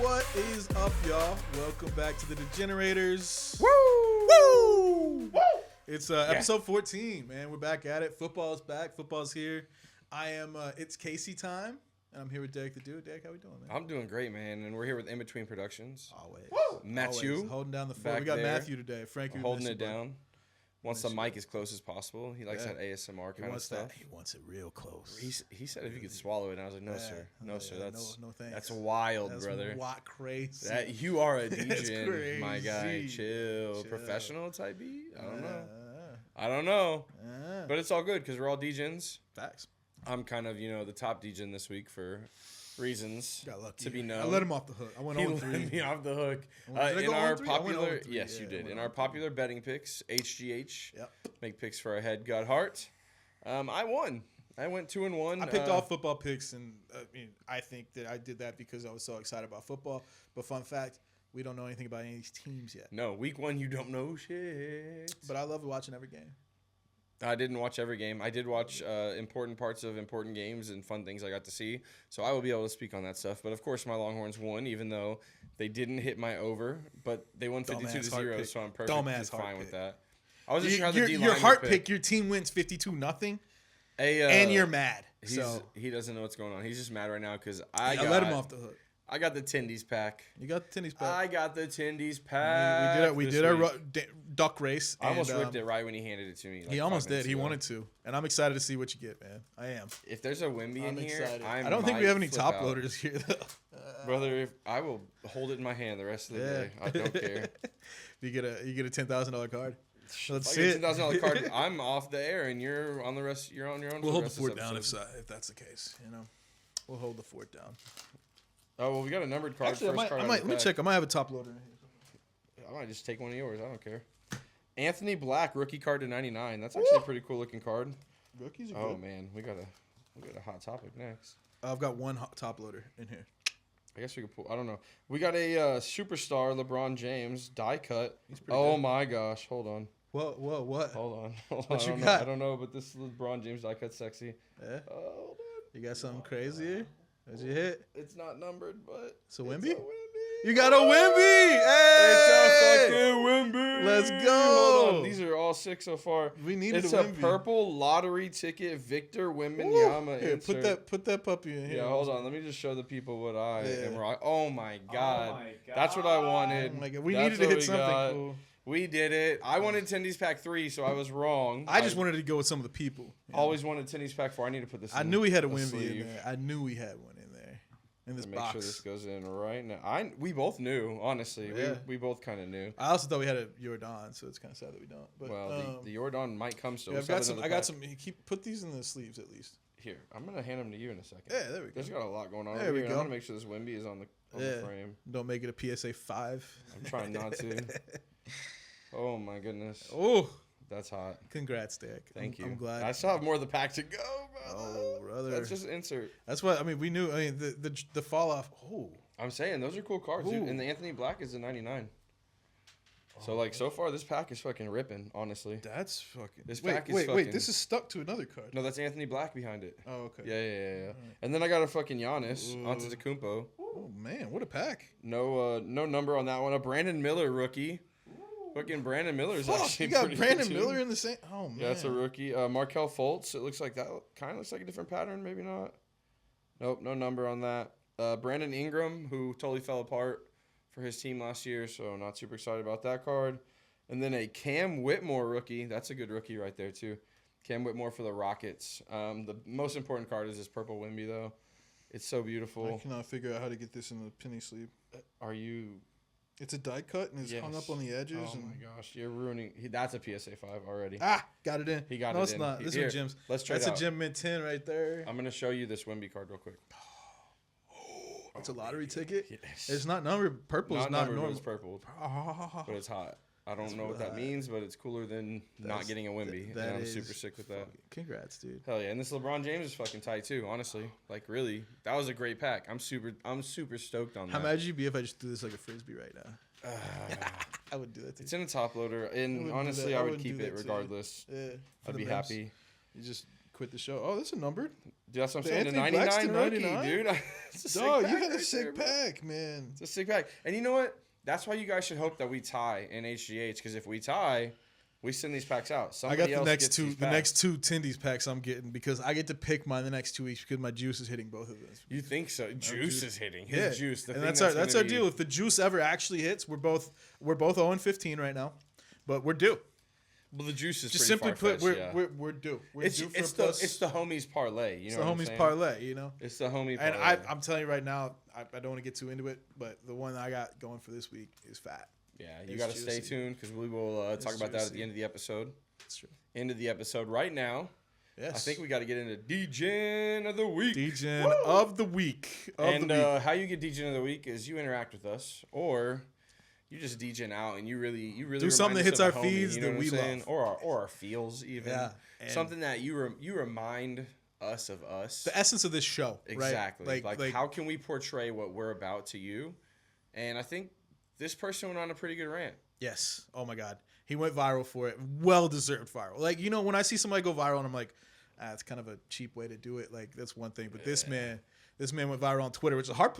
What is up, y'all? Welcome back to the Degenerators. Woo! Woo! Woo! It's episode 14, man. We're back at it. Football's back. Football's here. I am It's Casey time, and I'm here with Derek the Dude. Derek, how we doing, man? I'm doing great, man, and we're here with In Between Productions. Always. Woo! Matthew. Always. Holding down the fort. We got there. Matthew today. Frankie Holding it down. Wants the mic as close as possible. He likes that ASMR kind of stuff. He wants it real close. He said if you could swallow it, and I was like, no, sir. No, sir. That's no thanks. That's wild, brother. That's crazy. That you are a That's Degen, crazy. my guy. Chill. Professional type beat? I don't know. But it's all good because we're all Degens. Facts. I'm kind of, the top Degen this week for reasons Got lucky. to be known. I let him off the hook. I went He 0-3. let me off the hook. Did I In go our 0-3? popular, Yeah, you did. I In went our 0-3. popular betting picks, HGH, Yep. make picks for our head God Heart. I won. I went 2-1. I picked all football picks, and I think that I did that because I was so excited about football. But fun fact, we don't know anything about any of these teams yet. No, week 1 you don't know shit. But I love watching every game. I didn't watch every game. I did watch important parts of important games and fun things I got to see. So I will be able to speak on that stuff. But, of course, my Longhorns won, even though they didn't hit my over. But they won 52-0, so I'm perfectly fine with that. I was just sure how the D-line your heart would pick, your team wins 52-0, and and you're mad. He doesn't know what's going on. He's just mad right now because I let him off the hook. I got the Tindies pack. You got the Tindies pack. I got the Tindies pack. We did our duck race. I almost ripped it right when he handed it to me. He almost did. He wanted to. And I'm excited to see what you get, man. I am. If there's a Wimby in here, I don't think we have any top loaders here, though. Brother, I will hold it in my hand the rest of the day. I don't care. You get a $10,000 card. Let's see it. $10,000 card. I'm off the air, and you're on the rest. You're on your own. We'll hold the fort down if that's the case. We'll hold the fort down. Oh well, we got a numbered card. Actually, let me check. I might have a top loader in here. I might just take one of yours. I don't care. Anthony Black, rookie card to 99. That's actually a pretty cool looking card. Rookies are good. Oh man, we got a hot topic next. I've got one top loader in here. I guess we could pull. I don't know. We got a superstar LeBron James die cut. He's pretty good. My gosh, hold on. What? Hold on. What you got? I don't know, but this LeBron James die cut's sexy. Yeah. Hold on. You got something crazy here? What'd you hit? It's not numbered, but it's a Wimby. You got a Wimby! Hey! It's a fucking Wimby! Let's go! Hold on. These are all 6 so far. We need It's a purple lottery ticket, Victor Wembanyama. Here, put that puppy in here. Yeah, hold on. Let me just show the people what I am right. Oh my god. That's what I wanted. Oh my god. We needed to hit something cool. We did it. I wanted Tindy's Pack 3, so I was wrong. I just wanted to go with some of the people. Always wanted Tindy's Pack 4. I need to put this in. I knew we had a Wimby in there. I knew we had one in there. In this box. Make sure this goes in right now. We both knew, honestly. Yeah. We both kind of knew. I also thought we had a Jordan, so it's kind of sad that we don't. But, well, the Jordan might come still. Yeah, I got some. Put these in the sleeves at least. Here, I'm gonna hand them to you in a second. Yeah, there we go. There's got a lot going on. There we go. I want to make sure this Wimby is on the frame. Don't make it a PSA 5. I'm trying not to. Oh my goodness. Oh, that's hot. Congrats, Derek. Thank you. I'm glad. I still have more of the pack to go, bro. Oh, brother. That's just insert. That's what we knew. The fall off. Oh, I'm saying those are cool cards, dude. And the Anthony Black is a 99. So so far this pack is fucking ripping, honestly. That's fucking. Wait. This is stuck to another card. No, that's Anthony Black behind it. Oh, okay. Yeah. Right. And then I got a fucking Giannis Antetokounmpo. Oh man, what a pack. No number on that one. A Brandon Miller rookie. Fucking Brandon Miller's actually you got pretty Brandon good Miller in the same. Oh man. Yeah, that's a rookie. Markelle Fultz. It looks like that. Kind of looks like a different pattern. Maybe not. Nope, no number on that. Brandon Ingram, who totally fell apart for his team last year, so not super excited about that card. And then a Cam Whitmore rookie. That's a good rookie right there too. Cam Whitmore for the Rockets. The most important card is this purple Wimby though. It's so beautiful. I cannot figure out how to get this in the penny sleeve. Are you? It's a die cut and it's hung up on the edges. Oh my gosh, you're ruining. That's a PSA 5 already. Got it in. He got it in. No, it's not. This is Jim's. Let's try. That's a Jim Mint 10 right there. I'm gonna show you this Wimby card real quick. It's a lottery ticket. Yes. It's not numbered. Purple is not numbered, normal. It's purple, but it's hot. I don't know what that means, but it's cooler than not getting a Wimby. And I'm super sick with that. Congrats, dude. Hell yeah! And this LeBron James is fucking tight too. Honestly, like really, that was a great pack. I'm super stoked on that. How mad would you be if I just threw this like a frisbee right now? I would do that too. It's in a top loader, and honestly, I would keep it regardless. Yeah, I'd be happy. You just quit the show. Oh, this is numbered. Dude, that's what I'm The saying. The Anthony 99 Blackson rookie, 99? dude. It's a sick Dog, pack you got a right sick there, bro. pack, man. It's a sick pack. And you know what? That's why you guys should hope that we tie in HGH, because if we tie, we send these packs out. I got Somebody else gets these packs. next two Tindy's packs I'm getting because I get to pick mine the next 2 weeks because my juice is hitting both of those. You think so? Juice is hitting. Yeah. His juice. The And thing that's our gonna deal. If the juice ever actually hits, we're both 0-15 right now, but we're due. Well, the juice is Just pretty simply put, far-fetched, we're due. We're It's due for it's a the plus. it's the homies parlay. You It's know the what I'm homies saying? parlay, you know. It's the homie And parlay. I'm telling you right now, I don't want to get too into it, but the one I got going for this week is fat. Yeah, you It's got to stay juicy. tuned because we will talk about that at juicy. the end of the episode. That's true. End of the episode right now. Yes. I think we got to get into Degen of the week. Degen of the week. How you get Degen of the week is you interact with us, or you just Degen out and you really Do something that hits our feeds you know that what we I'm saying? love. or our feels even. Yeah, and- something that you remind us of us. The essence of this show. Exactly. Right? Like how can we portray what we're about to you? And I think this person went on a pretty good rant. Yes. Oh my God. He went viral for it. Well deserved viral. Like, you know, when I see somebody go viral and I'm like, it's kind of a cheap way to do it. Like, that's one thing. But this man went viral on Twitter, which is a hard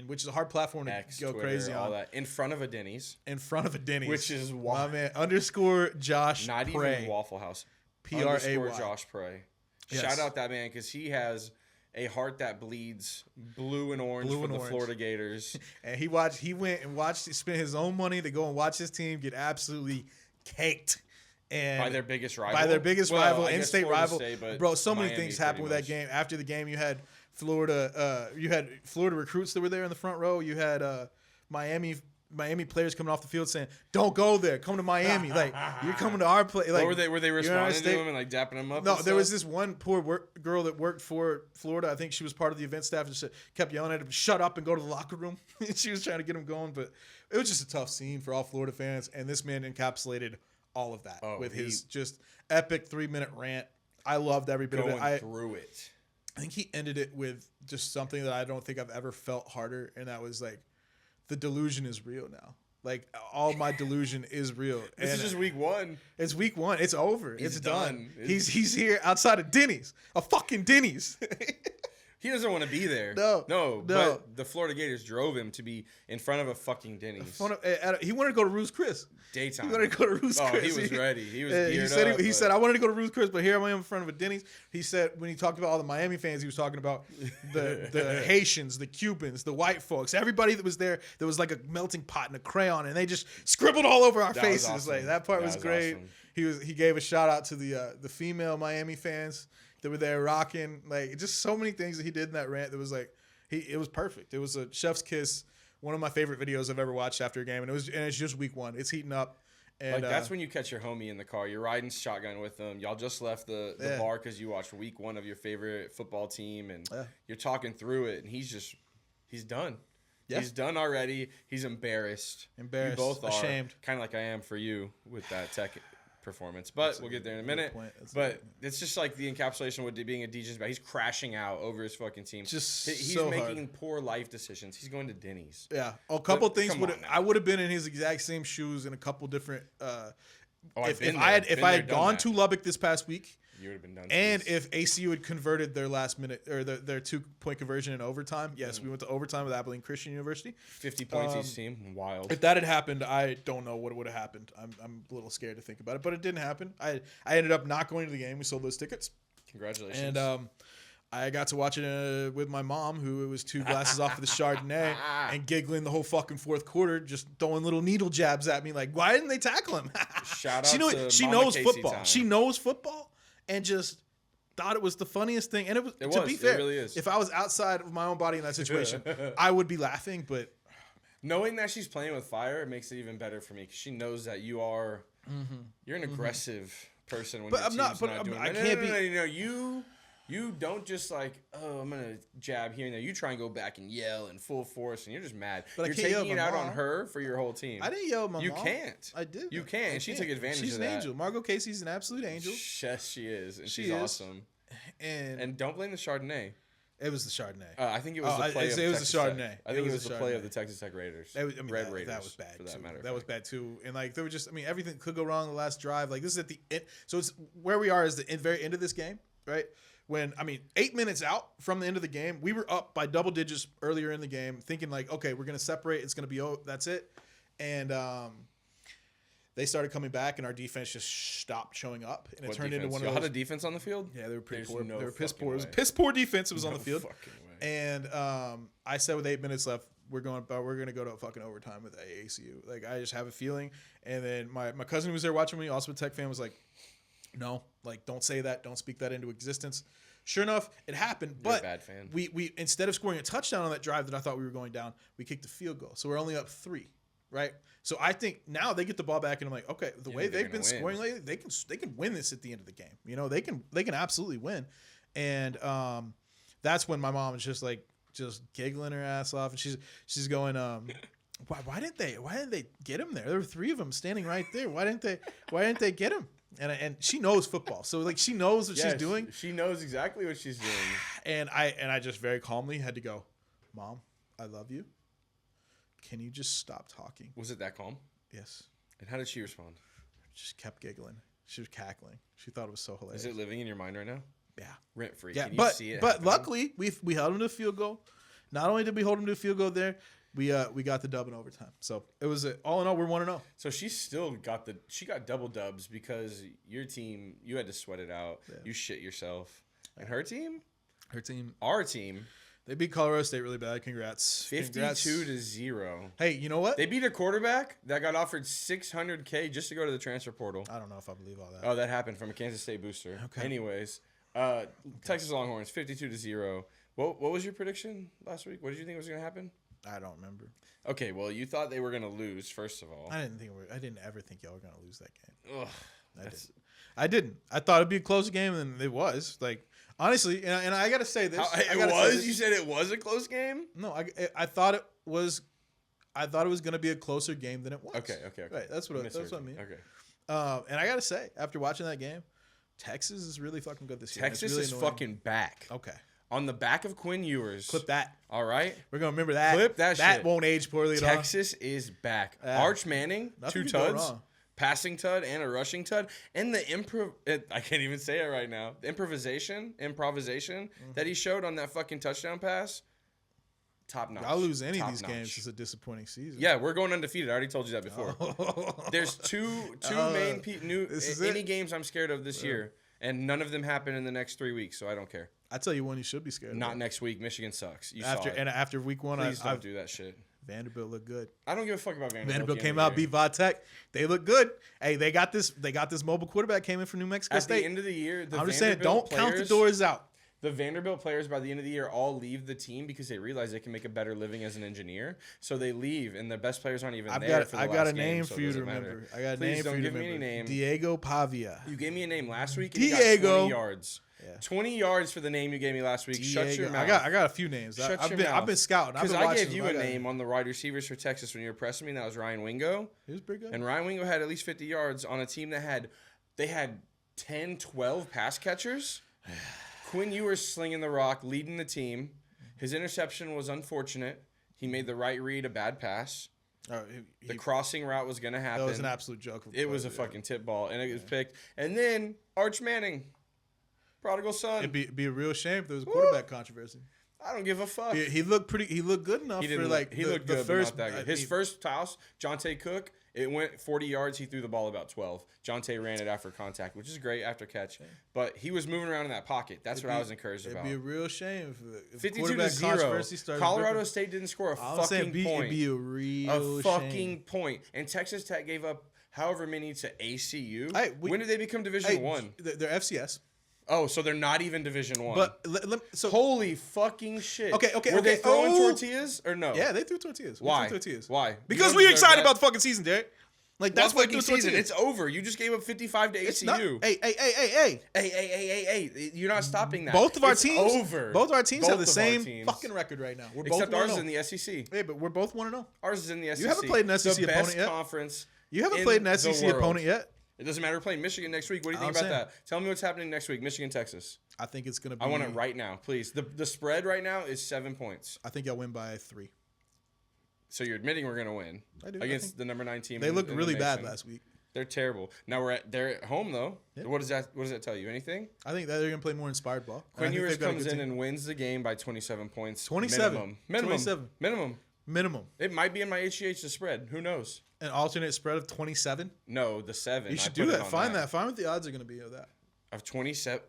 which is a hard platform to go Twitter, crazy all on. that in front of a Denny's. In front of a Denny's. Which is my wild. man _ Josh Not Pray. even Waffle House. PRAY. _ Josh Pray. Yes. Shout out that man because he has a heart that bleeds blue and orange Blue for and the orange. Florida Gators. And he went and watched, spent his own money to go and watch his team get absolutely caked. And By their biggest rival. rival, I guess in-state Florida rival. State, but Bro, so many Miami things happened with pretty that much. game. After the game, you had Florida recruits that were there in the front row. You had Miami players coming off the field saying, "Don't go there. Come to Miami. Like you're coming to our place." Like, Were they you're in our responding to state. him and like dapping him up? No, and there was stuff? this one poor girl that worked for Florida. I think she was part of the event staff and kept yelling at him, "Shut up and go to the locker room." She was trying to get him going, but it was just a tough scene for all Florida fans. And this man encapsulated all of that with his just epic 3-minute rant. I loved every bit of it. Going through it. I think he ended it with just something that I don't think I've ever felt harder, and that was like, the delusion is real now. Like, all my delusion is real. This is just week one. It's week one. It's over. He's it's done. done. He's here outside of Denny's. A fucking Denny's. He doesn't want to be there. No. But the Florida Gators drove him to be in front of a fucking Denny's. He wanted to go to Ruth's Chris. Daytime. He wanted to go to Ruth's Chris. He was ready. He was he geared said up. he said, I wanted to go to Ruth's Chris, but here I am in front of a Denny's. He said when he talked about all the Miami fans, he was talking about the Haitians, the Cubans, the white folks, everybody that was there. There was like a melting pot and a crayon, and they just scribbled all over our That was faces. awesome. Like that part was great. Awesome. He gave a shout out to the female Miami fans that were there rocking. Like, just so many things that he did in that rant that was like, it was perfect. It was a chef's kiss. One of my favorite videos I've ever watched after a game, and it's just week one. It's heating up. And like, that's when you catch your homie in the car. You're riding shotgun with them. Y'all just left the bar because you watched week one of your favorite football team, and you're talking through it, and he's done. Yeah. He's done already. He's embarrassed. You both are. Ashamed. Kind of like I am for you with that tech performance. But we'll get there in a minute. But it's just like the encapsulation with being a DJ's back. He's crashing out over his fucking team. He's making poor life decisions. He's going to Denny's. Yeah. A couple things I would have been in his exact same shoes in a couple different if I had gone to Lubbock this past week, you would have been done. And if ACU had converted their last minute or their 2-point conversion in overtime, yes, we went to overtime with Abilene Christian University. 50 points each team, wild. If that had happened, I don't know what would have happened. I'm a little scared to think about it, but it didn't happen. I ended up not going to the game. We sold those tickets. Congratulations. And I got to watch it with my mom, who was 2 glasses off of the Chardonnay and giggling the whole fucking fourth quarter, just throwing little needle jabs at me like, why didn't they tackle him? Shout out to she Mama knows Casey football. time. She knows football. And just thought it was the funniest thing. And to be fair, it really is. If I was outside of my own body in that situation, I would be laughing. But knowing that she's playing with fire, it makes it even better for me because she knows that you're an aggressive person when your team's not doing it. I can't be. You don't just like, oh, I'm gonna jab here and there. You try and go back and yell in full force, and you're just mad. But you're taking it out on her for your whole team. I didn't yell at my mom. You can't. I did. You can't, and she took advantage She's of that. She's an angel. Margot Casey's an absolute angel. Yes, she is, and she's awesome. And don't blame the Chardonnay. It was the Chardonnay. I think it was the play of it was the Chardonnay. I think it was the play of the Texas Tech Raiders. Red Raiders. That was bad. For that matter. That was bad too. And like there were just, everything could go wrong the last drive. Like this is at the end. So it's where we are is the very end of this game, right? when, 8 minutes out from the end of the game, we were up by double digits earlier in the game, thinking like, okay, we're going to separate. It's going to be, that's it. And they started coming back, and our defense just stopped showing up. And it turned into one of those. Y'all had a defense on the field? Yeah, they were pretty There's poor. no They were piss fucking poor. It was way. piss poor defense. It was on the field. Fucking way. And I said with 8 minutes left, we're going to go to a fucking overtime with AACU. Like, I just have a feeling. And then my cousin who was there watching me, also a Tech fan, was like, no, like, don't say that. Don't speak that into existence. Sure enough, it happened. You're But a bad fan. we instead of scoring a touchdown on that drive that I thought we were going down, we kicked a field goal. So we're only up 3, right? So I think now they get the ball back, and I'm like, okay, the way they've been scoring lately, they can win this at the end of the game. You know, they can absolutely win. And that's when my mom is just giggling her ass off, and she's going, why didn't they get him there? There were 3 of them standing right there. Why didn't they get him? And she knows football, so like she knows what she's doing. She knows exactly what she's doing. And I just very calmly had to go, Mom, I love you. Can you just stop talking? Was it that calm? Yes. And how did she respond? Just kept giggling. She was cackling. She thought it was so hilarious. Is it living in your mind right now? Yeah. Rent free. Yeah, Can you see it happening? luckily we held him to a field goal. Not only did we hold him to a field goal there, we got the dub in overtime. So it was all in all, we're 1-0. So she still got double dubs because your team, you had to sweat it out. Yeah. You shit yourself. And our team, they beat Colorado State really bad. Congrats. 52-0. Hey, you know what? They beat a quarterback that got offered $600K just to go to the transfer portal. I don't know if I believe all that. Oh, that happened from a Kansas State booster. Okay. Anyways, Texas Longhorns 52-0. What was your prediction last week? What did you think was going to happen? I don't remember. Okay, well, you thought they were going to lose, first of all. I didn't ever think y'all were going to lose that game. Ugh. I didn't. I thought it'd be a close game, and it was. Like, honestly, and I got to say this. You said it was a close game? No, I thought it was. I thought it was going to be a closer game than it was. Okay. Right, that's what I mean. Okay. And I got to say, after watching that game, Texas is really fucking good this year. Texas really is annoying. fucking back. Okay. On the back of Quinn Ewers. Clip that. All right? We're going to remember that. Clip that shit. That won't age poorly at all. Texas is back. Arch Manning, 2 tuds, passing tud and a rushing tud. And the I can't even say it right now. The improvisation that he showed on that fucking touchdown pass, top notch. I'll lose any of these games. It's a disappointing season. Yeah, we're going undefeated. I already told you that before. There's two main any games I'm scared of this year, and none of them happen in the next 3 weeks, so I don't care. I tell you one you should be scared of. Not next week. Michigan sucks. After week 1, please don't do that shit. Vanderbilt looked good. I don't give a fuck about Vanderbilt. Vanderbilt came out, beat Va Tech. They look good. Hey, they got this mobile quarterback came in from New Mexico State. At the end of the year, I'm just saying, don't count the doors out. The Vanderbilt players by the end of the year all leave the team because they realize they can make a better living as an engineer. So they leave, and the best players aren't even there for the last game. I got a name for you to remember. I got a name for you to remember. Please don't give me any name. Diego Pavia. You gave me a name last week, and you got 20 yards. Yeah. 20 yards for the name you gave me last week. Diego. Shut your mouth. I got a few names. I've been scouting. Because I gave you a name on the wide receivers for Texas when you were pressing me, and that was Ryan Wingo. He was pretty good. And Ryan Wingo had at least 50 yards on a team that had 10, 12 pass catchers. Quinn Ewers slinging the rock, leading the team. His interception was unfortunate. He made the right read, a bad pass. The crossing route was going to happen. That was an absolute joke. It was a fucking tip ball, and it was picked. And then Arch Manning, prodigal son. It'd be a real shame if there was a quarterback controversy. I don't give a fuck. He looked good enough. He looked good, but not that good. His first toss, Jonte Cook, it went 40 yards. He threw the ball about 12. Jonte ran it after contact, which is great after catch. But he was moving around in that pocket. That's what I was encouraged about. It'd be a real shame if 52-0. Colorado State didn't score a fucking point. It'd be a real fucking point. And Texas Tech gave up however many to ACU. When did they become Division I? They're FCS. Oh, so they're not even Division I. But holy fucking shit. Okay. Were they throwing tortillas or no? Yeah, they threw tortillas. Why? Why? Because we're excited about the fucking season, Derek. Like that's what fucking season. It's over. You just gave up 55 to ACU. Hey. You're not stopping that. Both of our teams. Over. Both of our teams have the same fucking record right now. Except ours is in the SEC. Yeah, but we're both 1-0. Ours is in the SEC. You haven't played an SEC opponent yet. Conference. You haven't played an SEC opponent yet. It doesn't matter. We're playing Michigan next week. What do you think about that? Tell me what's happening next week. Michigan, Texas. I think it's going to be. I want it right now, please. The spread right now is 7 points. I think y'all win by 3. So you're admitting we're going to win I do, against the number 9 team. They looked really bad last week. They're terrible. Now they're at home though. Yeah. What does that tell you? Anything? I think that they're gonna play more inspired ball. Quinn Ewers comes in and wins the game by 27 points. 27. Minimum. Minimum. It might be in my HGH to spread. Who knows? An alternate spread of 27. No, the 7. You should do that. Find that. Find what the odds are gonna be of that. Of 27.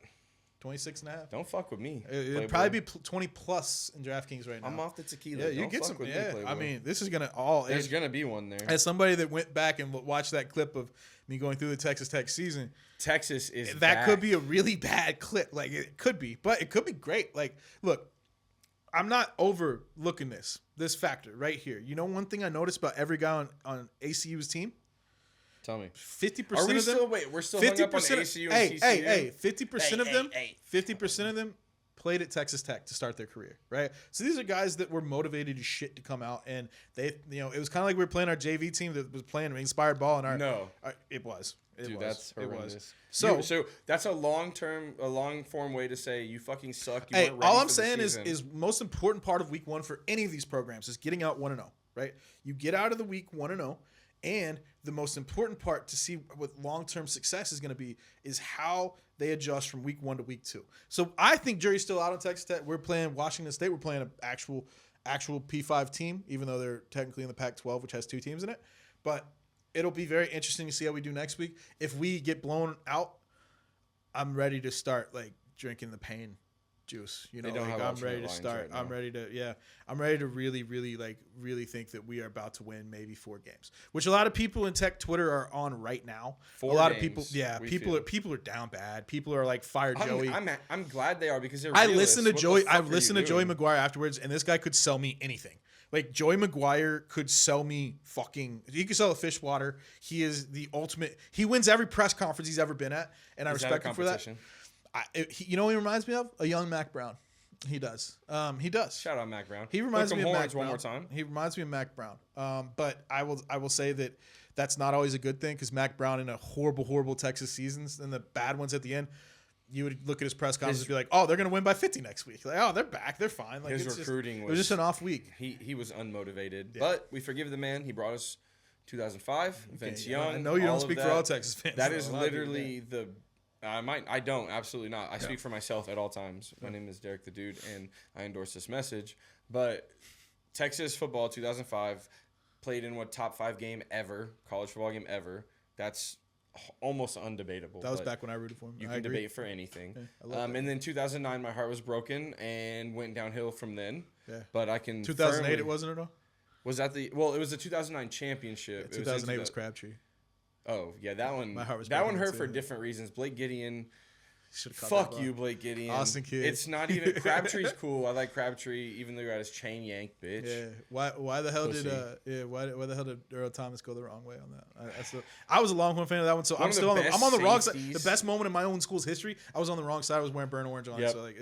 26 and a half. Don't fuck with me. It'd probably be 20 plus in DraftKings right now. I'm off the tequila. Yeah, you Don't get fuck some. with Yeah, me, I mean, this is gonna all. There's gonna be one there. As somebody that went back and watched that clip of me going through the Texas Tech season, Texas is that bad. could be a really bad clip. Like it could be, but it could be great. Like, look, I'm not overlooking this factor right here. You know, one thing I noticed about every guy on ACU's team. Tell me. 50% Are we of them. still wait? We're still hung up on ACU and TCU. Hey, 50% of them. 50% of them played at Texas Tech to start their career, right? So these are guys that were motivated as shit to come out, and they, you know, it was kind of like we were playing our JV team that was playing inspired ball, and it was. Dude, that's horrendous. So that's a long form way to say you fucking suck. You hey, weren't ready all for I'm the saying season. is most important part of week 1 for any of these programs is getting out 1-0, right? You get out of the week 1-0. And the most important part to see what long-term success is going to be is how they adjust from week 1 to week 2. So I think jury's still out on Texas Tech. We're playing Washington State. We're playing an actual P5 team, even though they're technically in the Pac-12, which has 2 teams in it. But it'll be very interesting to see how we do next week. If we get blown out, I'm ready to start like drinking the pain juice. You know, like I'm ready to start. I'm ready to really think that we are about to win maybe 4 games, which a lot of people in tech Twitter are on right now. A lot of people, people are down bad. People are like fire Joey. I'm glad they are because they're. I listened to Joey McGuire afterwards, and this guy could sell me anything. Like Joey McGuire could sell me he could sell a fish water. He is the ultimate. He wins every press conference he's ever been at, and I respect him for that. You know what he reminds me of? A young Mack Brown. He does. He does. Shout out Mack Brown. He reminds me of Mack Brown. One more time. He reminds me of Mack Brown. But I will say that that's not always a good thing because Mack Brown in a horrible Texas seasons and the bad ones at the end, you would look at his press conference and be like, oh, they're going to win by 50 next week. Like, oh, they're back. They're fine. Like, his recruiting it was just an off week. He was unmotivated. Yeah. But we forgive the man. He brought us 2005. Vince Young. I know you don't speak for all Texas fans. That is literally the... I don't. Absolutely not. I speak for myself at all times. My name is Derek the Dude, and I endorse this message. But Texas football 2005 played in what top 5 game ever, college football game ever. That's almost undebatable. That was back when I rooted for him. You can debate for anything. Yeah, and then 2009, my heart was broken and went downhill from then. Yeah. But I can 2008 it wasn't at all? Was that it was the 2009 championship. Yeah, 2008 was Crabtree. Oh, yeah, that one. My heart was that one hurt for different reasons. Blake Gideon. Fuck you, Blake Gideon. Austin Kidd. It's not even Crabtree's cool. I like Crabtree, even though he got his chain yanked, bitch. Yeah. Why the hell did Earl Thomas go the wrong way on that? I was a Longhorn fan of that one, so I'm on the wrong side. The best moment in my own school's history, I was on the wrong side. I was wearing burnt orange on. Yep. So like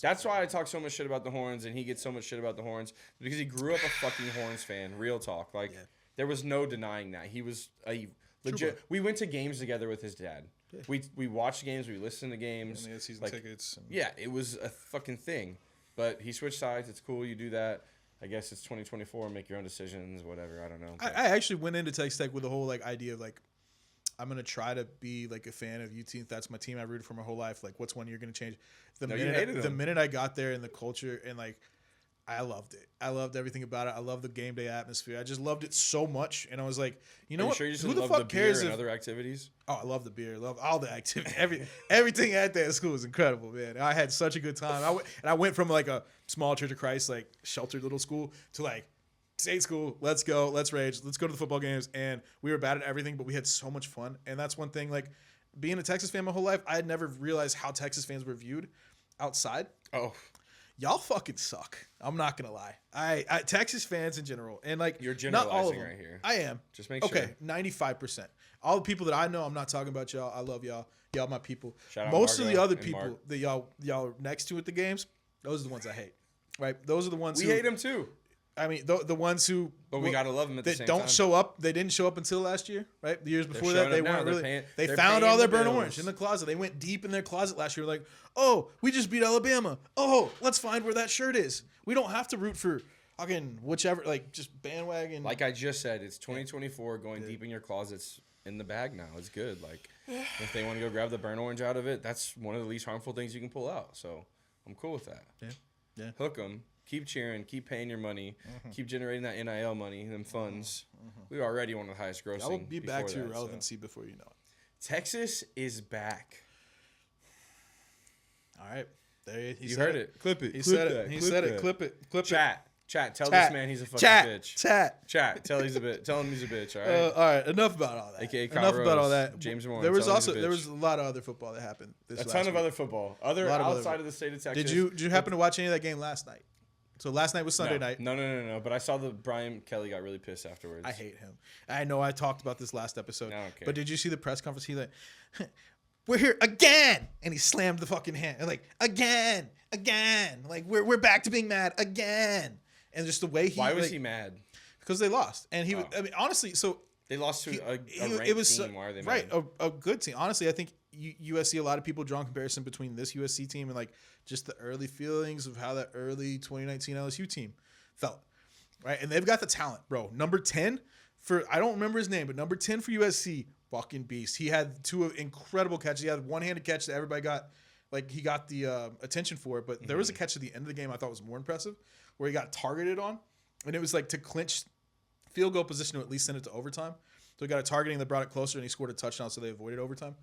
that's why I talk so much shit about the Horns, and he gets so much shit about the Horns because he grew up a fucking Horns fan. Real talk, like there was no denying that he was a legit. We went to games together with his dad. Yeah. We watched games. We listened to games. And season tickets. Yeah, it was a fucking thing. But he switched sides. It's cool. You do that. I guess it's 2024. Make your own decisions. Whatever. I don't know. I actually went into Texas Tech with the whole like idea of like I'm gonna try to be like a fan of UT. That's my team. I rooted for my whole life. Like, what's one you're gonna change? The minute I got there and the culture and like. I loved it. I loved everything about it. I loved the game day atmosphere. I just loved it so much. And I was like, you know what? Sure you just who the love fuck the cares beer and if other activities? Oh, I love the beer. I love all the activity. Everything at that school was incredible, man. I had such a good time. I went from like a small Church of Christ, like sheltered little school to like state school. Let's go. Let's rage. Let's go to the football games. And we were bad at everything, but we had so much fun. And that's one thing, like being a Texas fan my whole life, I had never realized how Texas fans were viewed outside. Oh, y'all fucking suck. I'm not gonna lie. I Texas fans in general, and like you're generalizing not all of them. Right here. I am. Just make sure. Okay, 95%. All the people that I know, I'm not talking about y'all. I love y'all. Y'all my people. Shout out Most Margo of the other and people Mark. that y'all are next to at the games, those are the ones I hate. Right? Those are the ones we hate them too. I mean, the ones who. But we gotta love them at the same time. That don't show up. They didn't show up until last year, right? The years before that, they weren't really. They they're found all their burnt bills. orange in the closet. They went deep in their closet last year. Like, oh, we just beat Alabama. Oh, let's find where that shirt is. We don't have to root for fucking whichever, like just bandwagon. Like I just said, it's 2024. Going deep in your closets in the bag now. It's good. Like, if they want to go grab the burnt orange out of it, that's one of the least harmful things you can pull out. So I'm cool with that. Yeah. Hook them. Keep cheering. Keep paying your money. Keep generating that NIL money, them funds. We were already one of the highest grossing. I will be back to that, irrelevancy before you know it. Texas is back. All right. There You heard it. Clip it. He Clip said it. that. He Clip said it. that. Clip it. Clip it. Chat. Tell this man he's a fucking bitch. Chat. Tell him he's a bitch. All right. All right. Enough about all that. AKA Kyle Enough Rose, about all that. James Moore. There was tell him he's also a there bitch. was a lot of other football that happened. This a last ton of week. other football. A lot of Outside other- of the state of Texas. Did you happen to watch any of that game last night? So last night was Sunday night. No. But I saw that Brian Kelly got really pissed afterwards. I hate him. I know I talked about this last episode. I don't care. But did you see the press conference? He like, we're here again, and he slammed the fucking hand. Like again. Like we're back to being mad again. And just the way he. Why was he mad? Because they lost, and he. I mean, honestly, so they lost to a ranked team. Why are they mad? Right, a good team. Honestly, I think USC. A lot of people draw a comparison between this USC team and like just the early feelings of how that early 2019 LSU team felt. Right, and they've got the talent, bro. Number 10 for I don't remember his name, but number 10 for USC, fucking beast. He had two incredible catches. He had one-handed catch that everybody got. Like, he got the attention for it, but there was a catch at the end of the game I thought was more impressive, where he got targeted on, and it was like to clinch field goal position to at least send it to overtime. So he got a targeting that brought it closer, and he scored a touchdown, so they avoided overtime.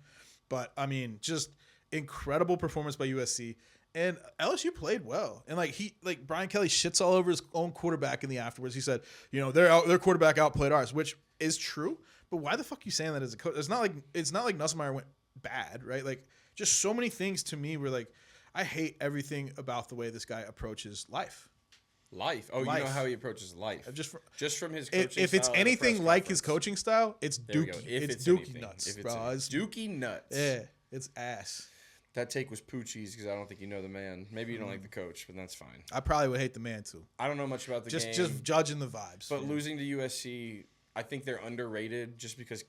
But, I mean, just incredible performance by USC, and LSU played well. And, Brian Kelly shits all over his own quarterback in the afterwards. He said, their quarterback outplayed ours, which is true, but why the fuck are you saying that as a coach? It's not like Nussmeier went bad, right? Like, just so many things to me were like, I hate everything about the way this guy approaches life. Life. Oh, Life. You know how he approaches life. Just from his coaching if it's style at a anything press like his conference. coaching style, it's There we go. dookie. If It's it's dookie anything. nuts, If it's bro. It's dookie nuts. Yeah, it's ass. That take was Poochie's because I don't think you know the man. Maybe you don't like the coach, but that's fine. I probably would hate the man too. I don't know much about the game. Just judging the vibes. But losing to USC, I think they're underrated just because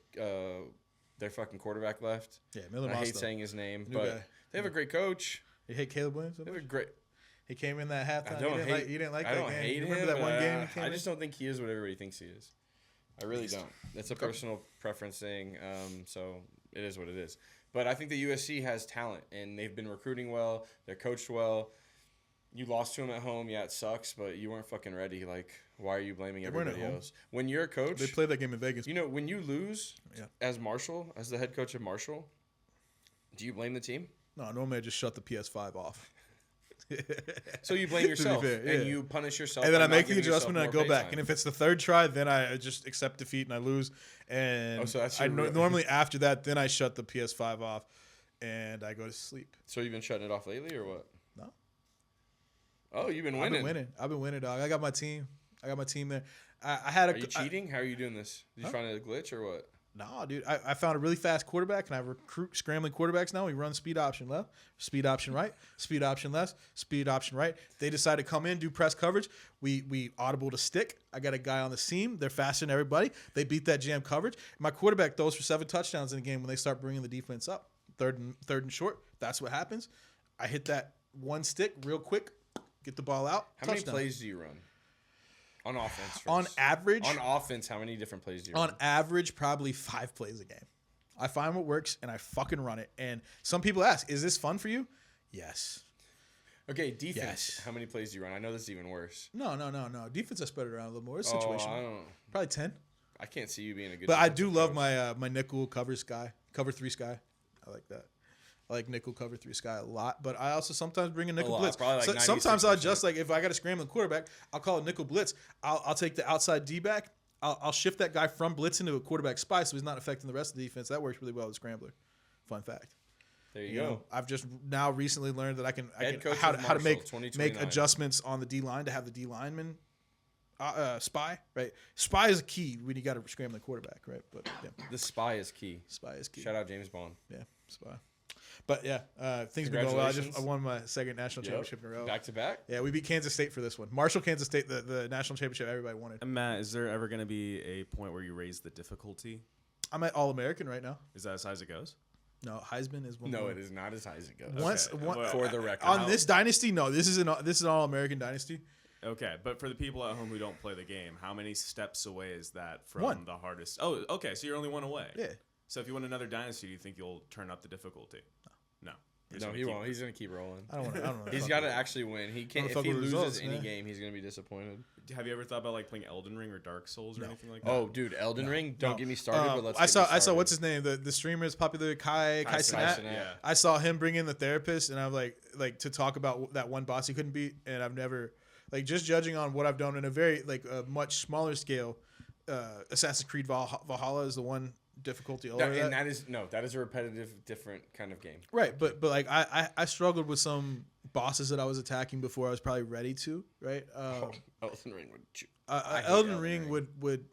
their fucking quarterback left. Yeah, Miller I hate Moss, saying his name, New but guy. they have a great coach. You hate Caleb Williams? They have a great. He came in that halftime. I don't hate. You didn't like I that don't game. hate You him. remember that one game? He came I in? just don't think he is what everybody thinks he is. I really don't. It's a personal preference thing. So it is what it is. But I think the USC has talent, and they've been recruiting well. They're coached well. You lost to them at home. Yeah, it sucks, but you weren't fucking ready. Like, why are you blaming everybody else? When you're a coach, They played that game in Vegas. you know, when you lose as Marshall, as the head coach of Marshall, do you blame the team? No, normally I just shut the PS5 off. So you blame yourself, fair, yeah. and you punish yourself. And then by I not make the giving yourself adjustment and I more go back. pay And time. if it's the third try, then I just accept defeat and I lose. And so that's your real- normally after that, then I shut the PS5 off and I go to sleep. So you've been shutting it off lately, or what? No. Oh, you've been winning. I've been winning, dog. I got my team. there. I had a. Are you cheating? How are you doing this? Did you find a glitch or what? No, dude. I found a really fast quarterback, and I recruit scrambling quarterbacks now. We run speed option left, speed option right, speed option left, speed option right. They decide to come in, do press coverage. We audible to stick. I got a guy on the seam. They're faster than everybody. They beat that jam coverage. My quarterback throws for 7 touchdowns in a game when they start bringing the defense up. Third and short. That's what happens. I hit that one stick real quick, get the ball out. How touchdown. many plays do you run? On offense first. On average? On offense, how many different plays do you run? On average, probably 5 plays a game. I find what works, and I fucking run it. And some people ask, is this fun for you? Yes. Okay, defense. Yes. How many plays do you run? I know this is even worse. No. Defense, I spread it around a little more. It's Oh, situational. I don't. Probably 10. I can't see you being a good. But I do defensive love coach. my nickel cover 3 sky. I like that. I like nickel cover 3 sky a lot, but I also sometimes bring a nickel lot, blitz. probably like Sometimes I'll 96%. just like if I got a scrambling quarterback, I'll call a nickel blitz. I'll take the outside D back. I'll shift that guy from blitz into a quarterback spy, so he's not affecting the rest of the defense. That works really well with scrambler. Fun fact. There you go. I've just now recently learned that I can coach how of to make Marshall, 2029. adjustments on the D line to have the D lineman spy. Right, spy is key when you got a scrambling quarterback. Right, but yeah, The spy is key. spy is key. Shout out James Bond. Yeah, spy. But yeah, things been going well. I won my second national Yep. championship in a row. Back to back. Yeah, we beat Kansas State for this one. Marshall, Kansas State, the national championship everybody wanted. And Matt, is there ever going to be a point where you raise the difficulty? I'm at All American right now. Is that as high as it goes? No, Heisman is one. No, more. it is not as high as it goes. Once Okay, one, well, For the record. on this dynasty, no, this is an All American dynasty. Okay, but for the people at home who don't play the game, how many steps away is that from One. the hardest? Oh, okay, so you're only one away. Yeah. So if you win another dynasty, do you think you'll turn up the difficulty? No. No, he won't. He's gonna keep rolling. I don't want. He's got to actually win. He can't. If he loses any game, he's gonna be disappointed. Have you ever thought about like playing Elden Ring or Dark Souls or anything like that? Oh, dude, Elden Ring. Don't get me started. But let's. I saw what's his name. The streamer is popular. Kai Cenat. Yeah. I saw him bring in the therapist, and I'm like to talk about that one boss he couldn't beat, and I've never just judging on what I've done in a very a much smaller scale. Assassin's Creed Valhalla is the one difficulty over and that is a repetitive, different kind of game. Right, but like I struggled with some bosses that I was attacking before I was probably ready to. Right, Elden Ring would. Elden Ring would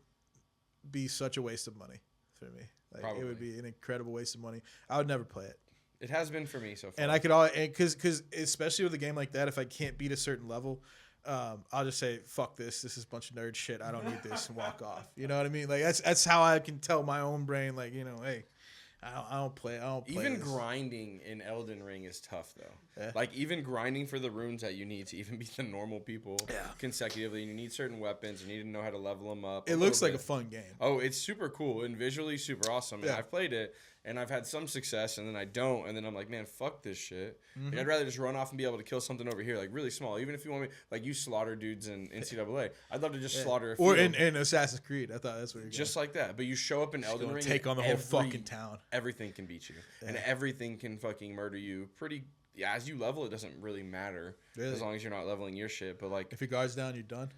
be such a waste of money for me. Like Probably. It would be an incredible waste of money. I would never play it. It has been for me so far. And I could because especially with a game like that, if I can't beat a certain level. I'll just say, fuck this. This is a bunch of nerd shit. I don't need this and walk off. You know what I mean? Like that's how I can tell my own brain, like, hey, I don't play. Even this. grinding in Elden Ring is tough though. Yeah. Like even grinding for the runes that you need to even beat the normal people consecutively. You need certain weapons. You need to know how to level them up. It looks like a fun game. Oh, it's super cool and visually super awesome. And I've played it and I've had some success and then I don't. And then I'm like, man, fuck this shit. Mm-hmm. Like, I'd rather just run off and be able to kill something over here, like really small. Even if you want me, like you slaughter dudes in NCAA. I'd love to just slaughter a few. Or in Assassin's Creed. I thought that's what you're just like that. But you show up in Elden Ring. Take on the whole fucking town. Everything can beat you. And everything can fucking murder you pretty. Yeah, as you level, it doesn't really matter. Really? As long as you're not leveling your shit. But like, if your guard's down, you're done.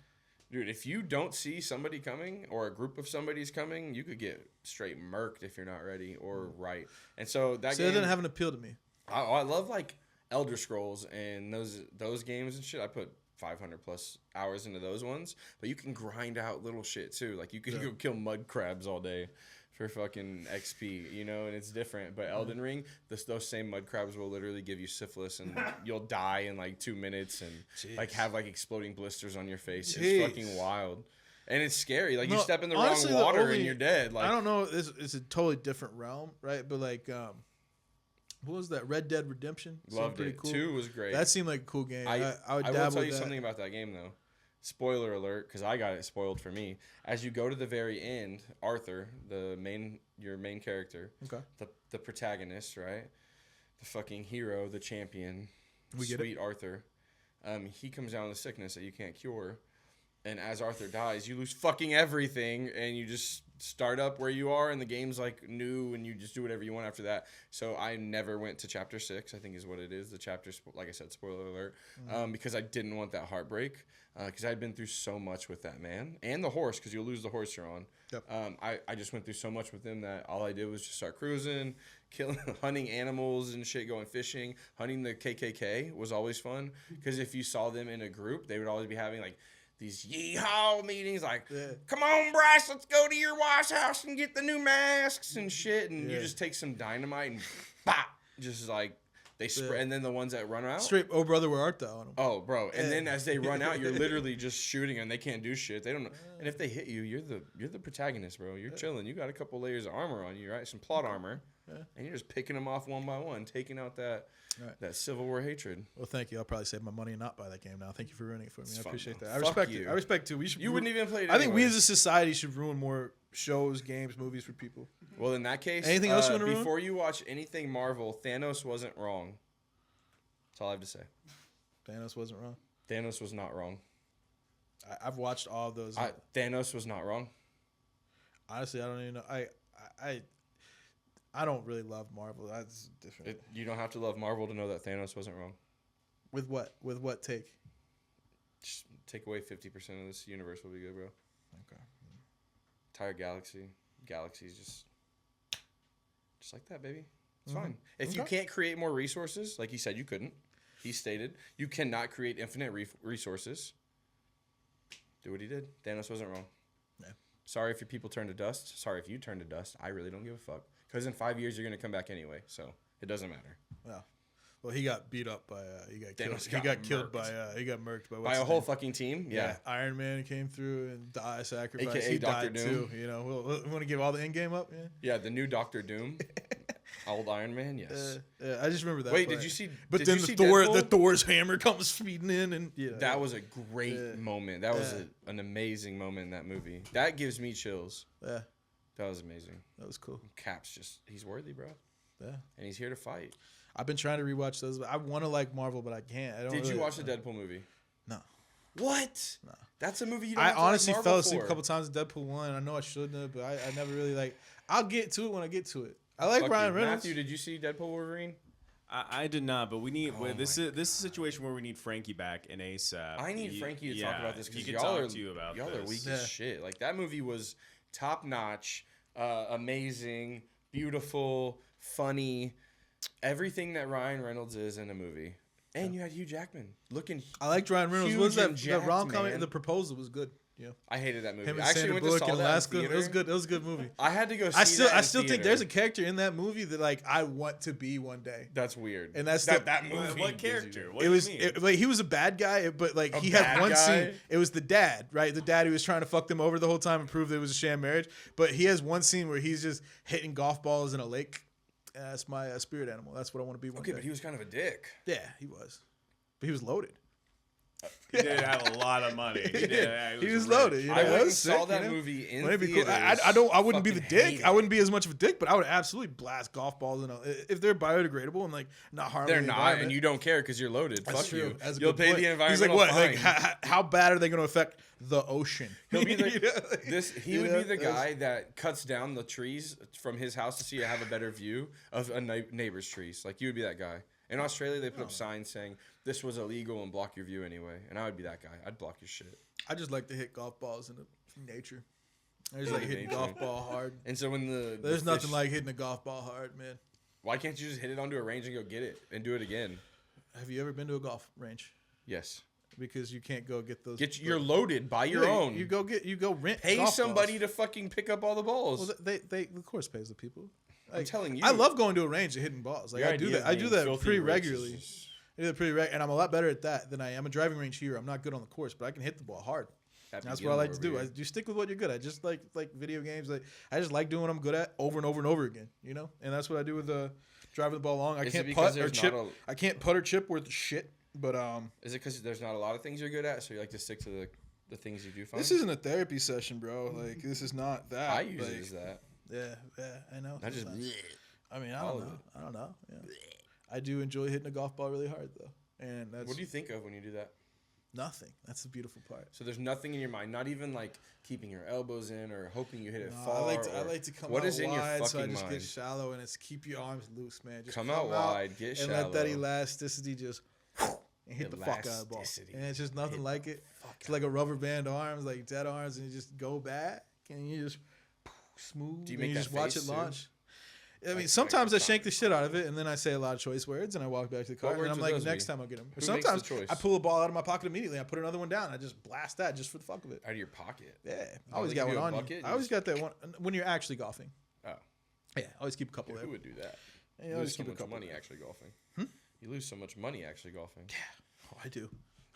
Dude, if you don't see somebody coming or a group of somebody's coming, you could get straight murked if you're not ready or right. And so that game doesn't have an appeal to me. I love like Elder Scrolls and those games and shit. I put 500 plus hours into those ones, but you can grind out little shit too. Like you can go kill mud crabs all day for fucking XP, and it's different. But Elden Ring, those same mud crabs will literally give you syphilis and you'll die in like 2 minutes and like have like exploding blisters on your face. It's fucking wild. And it's scary. Like you step in the wrong water and you're dead. Like I don't know, it's a totally different realm, right? But like what was that? Red Dead Redemption? Loved it. Cool. 2 was great. That seemed like a cool game. I would I dabble will tell you with that. something about that game though. Spoiler alert, because I got it spoiled for me. As you go to the very end, Arthur, your main character, the protagonist, right? The fucking hero, the champion, sweet Arthur. He comes down with a sickness that you can't cure. And as Arthur dies, you lose fucking everything, and you just start up where you are, and the game's like new, and you just do whatever you want after that. So I never went to chapter 6, I think is what it is. The chapter, like I said, spoiler alert, because I didn't want that heartbreak, because I'd been through so much with that man and the horse, because you'll lose the horse you're on. Yep. I just went through so much with him that all I did was just start cruising, hunting animals and shit, going fishing. Hunting the KKK was always fun, because if you saw them in a group, they would always be having like these yeehaw meetings, like, come on, Bryce, let's go to your wife's house and get the new masks and shit. And you just take some dynamite and bop, just like they spread. And then the ones that run out, straight, oh brother, where art thou? Oh, bro. And then as they run out, you're literally just shooting and they can't do shit. They don't know. And if they hit you, you're the protagonist, bro. You're chilling. You got a couple layers of armor on you, right? Some plot armor. And you're just picking them off one by one, taking out that Civil War hatred. Well, thank you. I'll probably save my money and not buy that game now. Thank you for ruining it for me. I appreciate that. I Fuck respect you. it. I respect too. You wouldn't even play it I think we anyway. as a society should ruin more shows, games, movies for people. Well, in that case, anything else you want to ruin? Before you watch anything Marvel, Thanos wasn't wrong. That's all I have to say. Thanos wasn't wrong. Thanos was not wrong. I've watched all of those. Thanos was not wrong. Honestly, I don't even know. I don't really love Marvel. That's different. You don't have to love Marvel to know that Thanos wasn't wrong. With what? With what take? Just take away 50% of this universe will be good, bro. Okay. Entire galaxies just like that, baby. It's fine. If you can't create more resources, like he said you couldn't, he stated, you cannot create infinite resources. Do what he did. Thanos wasn't wrong. Yeah. Sorry if your people turn to dust. Sorry if you turn to dust. I really don't give a fuck. Because in 5 years, you're going to come back anyway. So it doesn't matter. Well, he got beat up by, he got killed. Thanos He got killed by, he got murked by a whole fucking team. Yeah. Iron Man came through and sacrificed. AKA he Dr. died Doom. too. You know, we want to give all the endgame up. Yeah, the new Doctor Doom. Old Iron Man, yes. I just remember that. Wait, did you see? But did then you see the Thor's hammer comes feeding in, and that was a great moment. That was an amazing moment in that movie. That gives me chills. Yeah. That was amazing. That was cool. Cap's he's worthy, bro. Yeah. And he's here to fight. I've been trying to rewatch those. I want to like Marvel, but I can't. Did you watch the Deadpool movie? No. What? No. That's a movie you don't I have to honestly like Marvel fell asleep for. a couple times in Deadpool 1. I know I shouldn't have, but I never really like. I'll get to it when I get to it. I like Fuck Ryan you. Reynolds. Matthew, did you see Deadpool Wolverine? I did not, but we need Oh this is a situation where we need Frankie back in ASAP. I need Frankie to talk about this because he y'all can are talk to you about y'all are this. weak Yeah. as shit. Like that movie was top notch, amazing, beautiful, funny, everything that Ryan Reynolds is in a movie. And you had Hugh Jackman looking. I liked Ryan Reynolds. Huge What was that? and The jacked, rom-com, man. The Proposal was good. Yeah. I hated that movie. Him and I actually Sandra went to Bullock saw in that in Alaska. theater. It was good. It was a good movie. I had to go see I still that in think theater. there's a character in that movie that like I want to be one day. That's weird. And that's that movie. What character? What It do was you mean? like he was a bad guy, but like A he had bad one guy? scene. It was the dad, right? The dad who was trying to fuck them over the whole time and prove that it was a sham marriage. But he has one scene where he's just hitting golf balls in a lake. That's my spirit animal. That's what I want to be one Okay, day. but he was kind of a dick. Yeah, he was. But he was loaded. He did have a lot of money. He was loaded. You know? I that went and was saw sick, that you know? movie in Wouldn't it be cool? theaters. I wouldn't be the Fucking hate dick. I it. wouldn't be as much of a dick, but I would absolutely blast golf balls in if they're biodegradable and like not harming They're the not, environment. and you don't care because you're loaded. That's Fuck true. you. That's a You'll good pay point. the He's like, environmental what? fine. Like, how bad are they going to affect the ocean? He'll be the, You know? he would be the guy that cuts down the trees from his house to see you have a better view of a neighbor's trees. Like you would be that guy. In Australia, they put up signs saying this was illegal and block your view anyway. And I would be that guy. I'd block your shit. I just like to hit golf balls in nature. I just like hitting nature. golf ball hard. And so when There's the nothing fish- like hitting a golf ball hard, man. Why can't you just hit it onto a range and go get it and do it again? Have you ever been to a golf range? Yes. Because you can't go get those. You're loaded. Buy your own. You go rent. Pay golf somebody balls. to fucking pick up all the balls. Well, they of course pays the people. I'm telling you. I love going to a range and hitting balls. Like Your I do idea that. of I do being that filthy pretty rich is regularly. just- I do that pretty and I'm a lot better at that than I am. A driving range here. I'm not good on the course, but I can hit the ball hard. Happy That's what I like to Gilmore do. over You stick with what you're good at. Just like video games. Like I just like doing what I'm good at over and over and over again. You know, and that's what I do with driving the ball long. I Is it can't because putt or there's chip. not I can't putt or chip worth shit. But Is it because there's not a lot of things you're good at, so you like to stick to the things you do fine? this isn't a therapy session, bro. Like this is not that. I use like, it as that. Yeah, I know. I just. sometimes. I mean, I all don't of know. I don't know. Yeah. I do enjoy hitting a golf ball really hard though, and that's What do you think of when you do that? nothing. That's the beautiful part. So there's nothing in your mind, not even like keeping your elbows in or hoping you hit it No, far. I or like to come what out is in your wide, so I fucking just mind? get shallow, and it's keep your arms loose, man. Just Come out wide, get and shallow. let that elasticity just and hit the fuck out of the ball. Elasticity. And it's just nothing like it. It's like a rubber band arms, like dead arms, and you just go back and you just smooth. Do you and make you that just watch face it too? launch. I mean, Like sometimes I a shank the shit out of it, and then I say a lot of choice words, and I walk back to the car, What and I'm words like, would those next be? time I'll get them. Or Who makes the sometimes choice? I pull a ball out of my pocket immediately. I put another one down. I just blast that just for the fuck of it. Out of your pocket. Yeah, Not I always like got you one do a on bucket, you. you I always just- got that one when you're actually golfing. Oh, Yeah, always keep a couple yeah, there. who would do that? Yeah, You always lose so keep a much couple money there. actually golfing. Hmm? You lose so much money actually golfing. Oh, I do.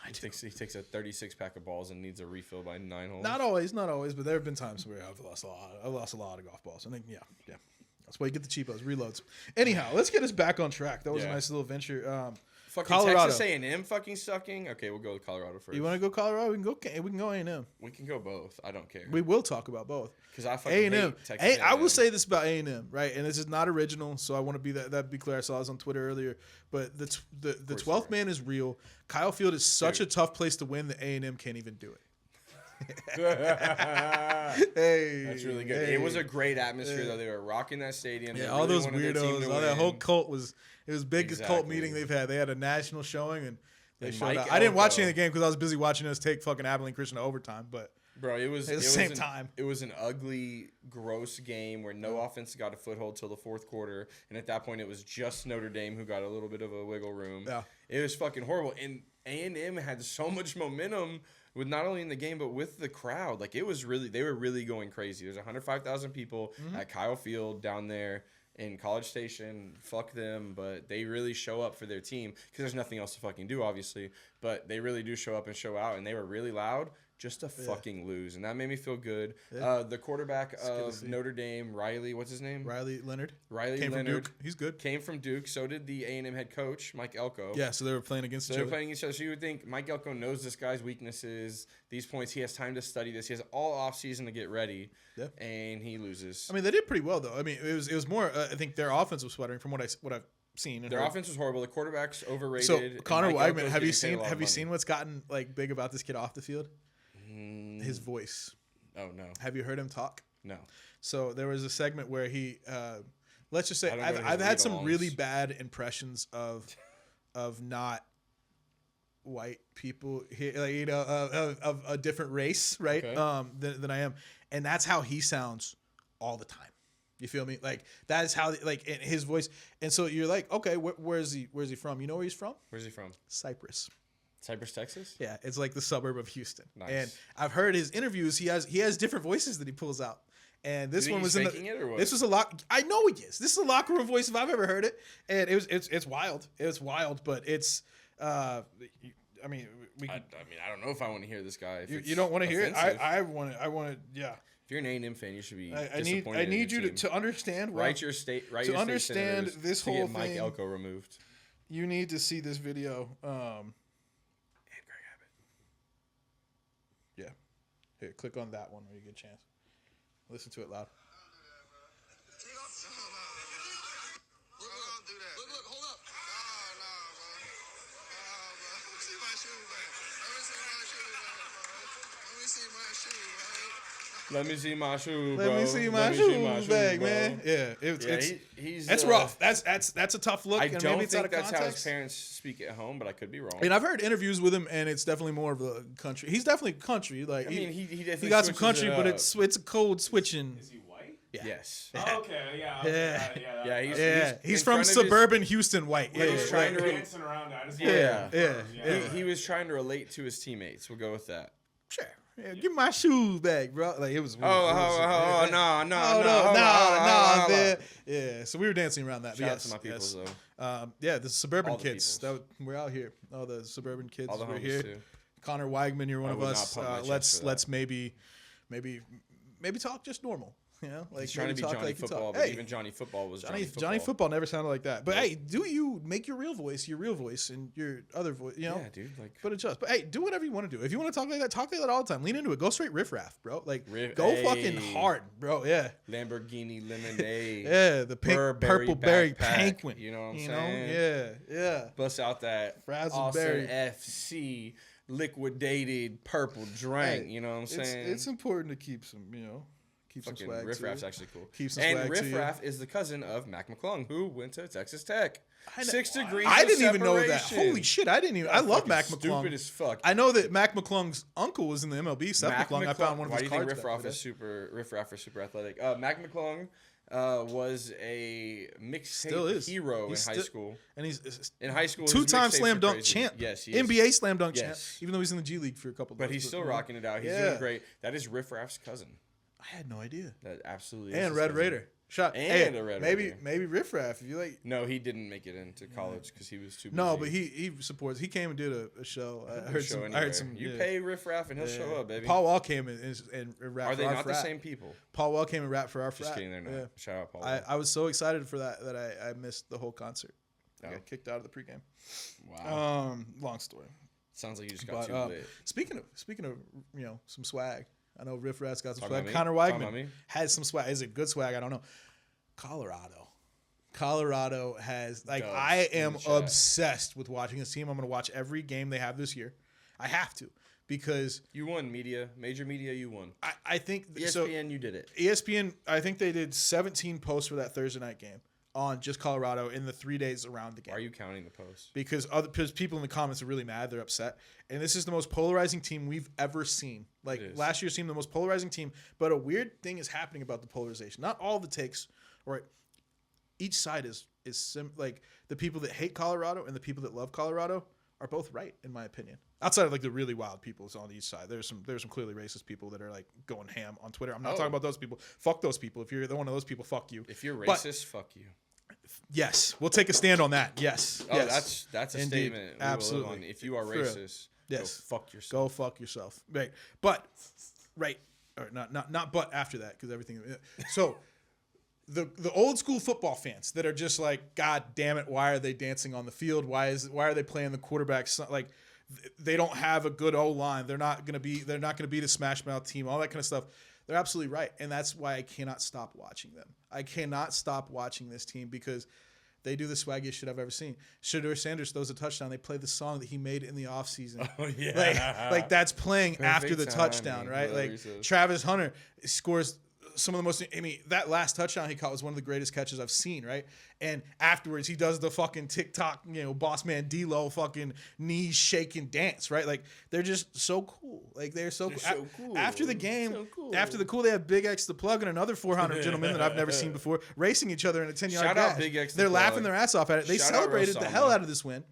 He takes a 36 pack of balls and needs a refill by 9 holes. Not always, but there have been times where I've lost a lot. I've lost a lot of golf balls. I think, yeah. That's why you get the cheapos, reloads. Anyhow, let's get us back on track. That was a Yeah. nice little venture. Fucking Colorado. Texas A&M fucking sucking. Okay, we'll go with Colorado first. You want to go Colorado? We can go A&M. We can go both. I don't care. We will talk about both. Because I fucking A&M. hate Texas I will A&M. say this about A&M, right? And this is not original, so I want to be that be clear. I saw this on Twitter earlier, but the 12th man is real. Kyle Field is such Dude. a tough place to win that A&M can't even do it. That's Hey, really good. hey. It was a great atmosphere though. They were rocking that stadium. Yeah, They all really those wanted their team weirdos, to all that win. whole cult it was biggest cult Exactly. meeting they've had. They had a national showing and they And showed Mike up. I didn't watch Elko. any of the game because I was busy watching us take fucking Abilene Christian to overtime. But Bro, it was At the it same was time. It was an ugly, gross game where no offense got a foothold till the fourth quarter, and at that point it was just Notre Dame who got a little bit of a wiggle room. Yeah. It was fucking horrible, and A&M had so much momentum with not only in the game but with the crowd. Like it was really, they were really going crazy. There's 105,000 people at Kyle Field down there in College Station. Fuck them, but they really show up for their team because there's nothing else to fucking do, obviously. but they really do show up and show out, and they were really loud just to fucking lose, and that made me feel good. Yeah. The quarterback of Notre Dame, Riley, what's his name? Riley Leonard. Came from Duke. He's good. Came from Duke. So did the A&M head coach, Mike Elko. Yeah, so they were playing against So each they're other. playing each other. So you would think Mike Elko knows this guy's weaknesses, these points. He has time to study this. He has all offseason to get ready, and he loses. I mean, they did pretty well though. I mean, it was more. I think their offense was sputtering from what I've seen. And Their heard. offense was horrible. The quarterback's overrated. So Connor Mike Weigman, Elko's have you getting paid a lot of money. seen what's gotten like big about this kid off the field? His voice. Oh no. Have you heard him talk? No. So there was a segment where he, let's just say, I don't go to his I've had some read-alongs. really bad impressions of not white people here, like, you know, of a different race, right? Okay. Than I am, and that's how he sounds all the time. You feel me? Like that is how, like, in his voice. And so you're like, okay, where's he from? You know where he's from? Where's he from? Cyprus. Cypress, Texas? Yeah, it's like the suburb of Houston. Nice. And I've heard his interviews. He has different voices that he pulls out. And this You one think was he's in faking it or what? this was a lot. I know he is. This is a locker room voice if I've ever heard it. And it's wild. It's wild, but it's I mean, I don't know if I want to hear this guy. If you don't want to hear it. offensive. I want to. Yeah. If you're an A&M fan, you should be I disappointed. need in you your team. to understand. Write your state. Write to your state understand senators this to whole get Mike thing. Elko removed. You need to see this video. Yeah. Here, click on that one when you get a chance. Listen to it loud. Look, hold up. No, bro. See my shoe back. Let me see my shoe back. Let me see my shoe, bro. Let me see my shoes back, man. Yeah, He's that's rough. That's a tough look. I and don't maybe it's out think of that's how his context. parents speak at home, but I could be wrong. And I've heard interviews with him, and it's definitely more of a country. He's definitely country. Like I mean, he definitely got some switches country, it but up. it's a cold switching. Is he white? Yeah. Yes. Oh, okay, yeah. Yeah, he's He's in from front of his- suburban Houston white. Yeah, he's trying to- dancing around. I just Yeah. He was trying to relate to his teammates. We'll go with that. Sure. Yeah, give my shoes back, bro. Like it was. No, man. Yeah. So we were dancing around that. Shout but out to my peoples though. Yeah, the suburban All the kids. peoples. We're out here. All the suburban kids. All the we're homies here. too. Connor Weigman, you're one I of would not us. pump my chest Let's for that. let's maybe talk just normal. You know, like He's trying to maybe be talk Johnny like you talk. Football, but Hey, even Johnny Football was Johnny Football never sounded like that. But hey, do you make your real voice, and your other voice? You know, Yeah, dude. Like, but adjust. But hey, do whatever you want to do. If you want to talk like that all the time. Lean into it. Go straight Riff Raff, bro. Like go fucking hard, bro. Yeah. Lamborghini lemonade. Yeah, the pink Burberry purple berry backpack, penguin. you know what I'm you saying? Yeah. Bust out that Frazzleberry. Austin FC liquidated purple drink. You know what I'm saying? It's important to keep some, keep some Fucking swag. Riff too. Raff's actually cool. Keep some and swag Riff to you. Raff is the cousin of Mac McClung, who went to Texas Tech. I know- 6 degrees. I of didn't even know that. separation. Holy shit! I didn't even. I love Fucking Mac McClung. Stupid as fuck. I know that Mac McClung's uncle was in the MLB. Seth Mac McClung. I found one of Why his do you think cards. Riff back Raff in the is day. super athletic? Mac McClung was a Still mixtape is. hero He's in high still- school. And he's In high school, his two-time mixtapes slam were dunk crazy. champ. Yes, he is. NBA slam dunk champ. Yes. Even though he's in the G League for a couple. But months, he's still rocking it out. He's Yeah. doing great. That is Riff Raff's cousin. I had no idea. That absolutely is And his Red cousin. Raider. Shot. And a Red Raider. Maybe Riff Raff. If you like. No, he didn't make it into college because he was too busy. No, but he supports. He came and did a show. I He'll heard show some. I anywhere. heard some. You yeah. pay Riff Raff and he'll show up, baby. Paul Wall came and rapped Are they for our not the frat. same people? Paul Wall came and rapped for our Just frat. kidding, they're not. Yeah. Shout out Paul. I was so excited for that I missed the whole concert. I Oh. got kicked out of the pregame. Wow. Long story. Sounds like you just got But too lit. speaking of some swag. I know Riff Raff's got some Talking swag. about me? Connor Talking about Weigman me? has some swag. Is it good swag? I don't know. Colorado has Dubs I in am the chat. obsessed with watching this team. I'm going to watch every game they have this year. I have to because You won major media. You won. I think ESPN, so. you did it. ESPN, I think they did 17 posts for that Thursday night game on just Colorado in the 3 days around the game. Why are you counting the posts? Because people in the comments are really mad. They're upset. And this is the most polarizing team we've ever seen. Like It is. last year's team, the most polarizing team. But a weird thing is happening about the polarization. Not all the takes, or each side is like the people that hate Colorado and the people that love Colorado are both right, in my opinion. Outside of like the really wild people on each side, there's some clearly racist people that are like going ham on Twitter. I'm not talking about those people. Fuck those people. If you're one of those people, fuck you. If you're But- racist, fuck you. Yes, we'll take a stand on that. Yes. Oh, yes. that's a Indeed. statement. We will live Absolutely. on. If you are For real. racist, Yes. go fuck yourself. Go fuck yourself. Right. But right. Or not but after that, because everything. So the old school football fans that are just like, God damn it, why are they dancing on the field? Why are they playing the quarterback? Like they don't have a good O line. They're not gonna be the smash mouth team. All that kind of stuff. They're absolutely right, and that's why I cannot stop watching them. I cannot stop watching this team because they do the swaggiest shit I've ever seen. Shedeur Sanders throws a touchdown. They play the song that he made in the offseason. Oh, yeah. Like that's playing Perfect after the touchdown, timing, right? whatever Like he says. Travis Hunter scores some of the most. I mean, that last touchdown he caught was one of the greatest catches I've seen, right? And afterwards, he does the fucking TikTok, boss man D-Lo fucking knees shaking dance, right? Like they're just so cool. Like they're so cool. After the game, So cool. after the cool, they have Big X the Plug and another 400 gentlemen that I've never seen before racing each other in a 10-yard Shout out dash. Big X the They're Plug. laughing their ass off at it. They Shout out celebrated the Rosalma. hell out of this win.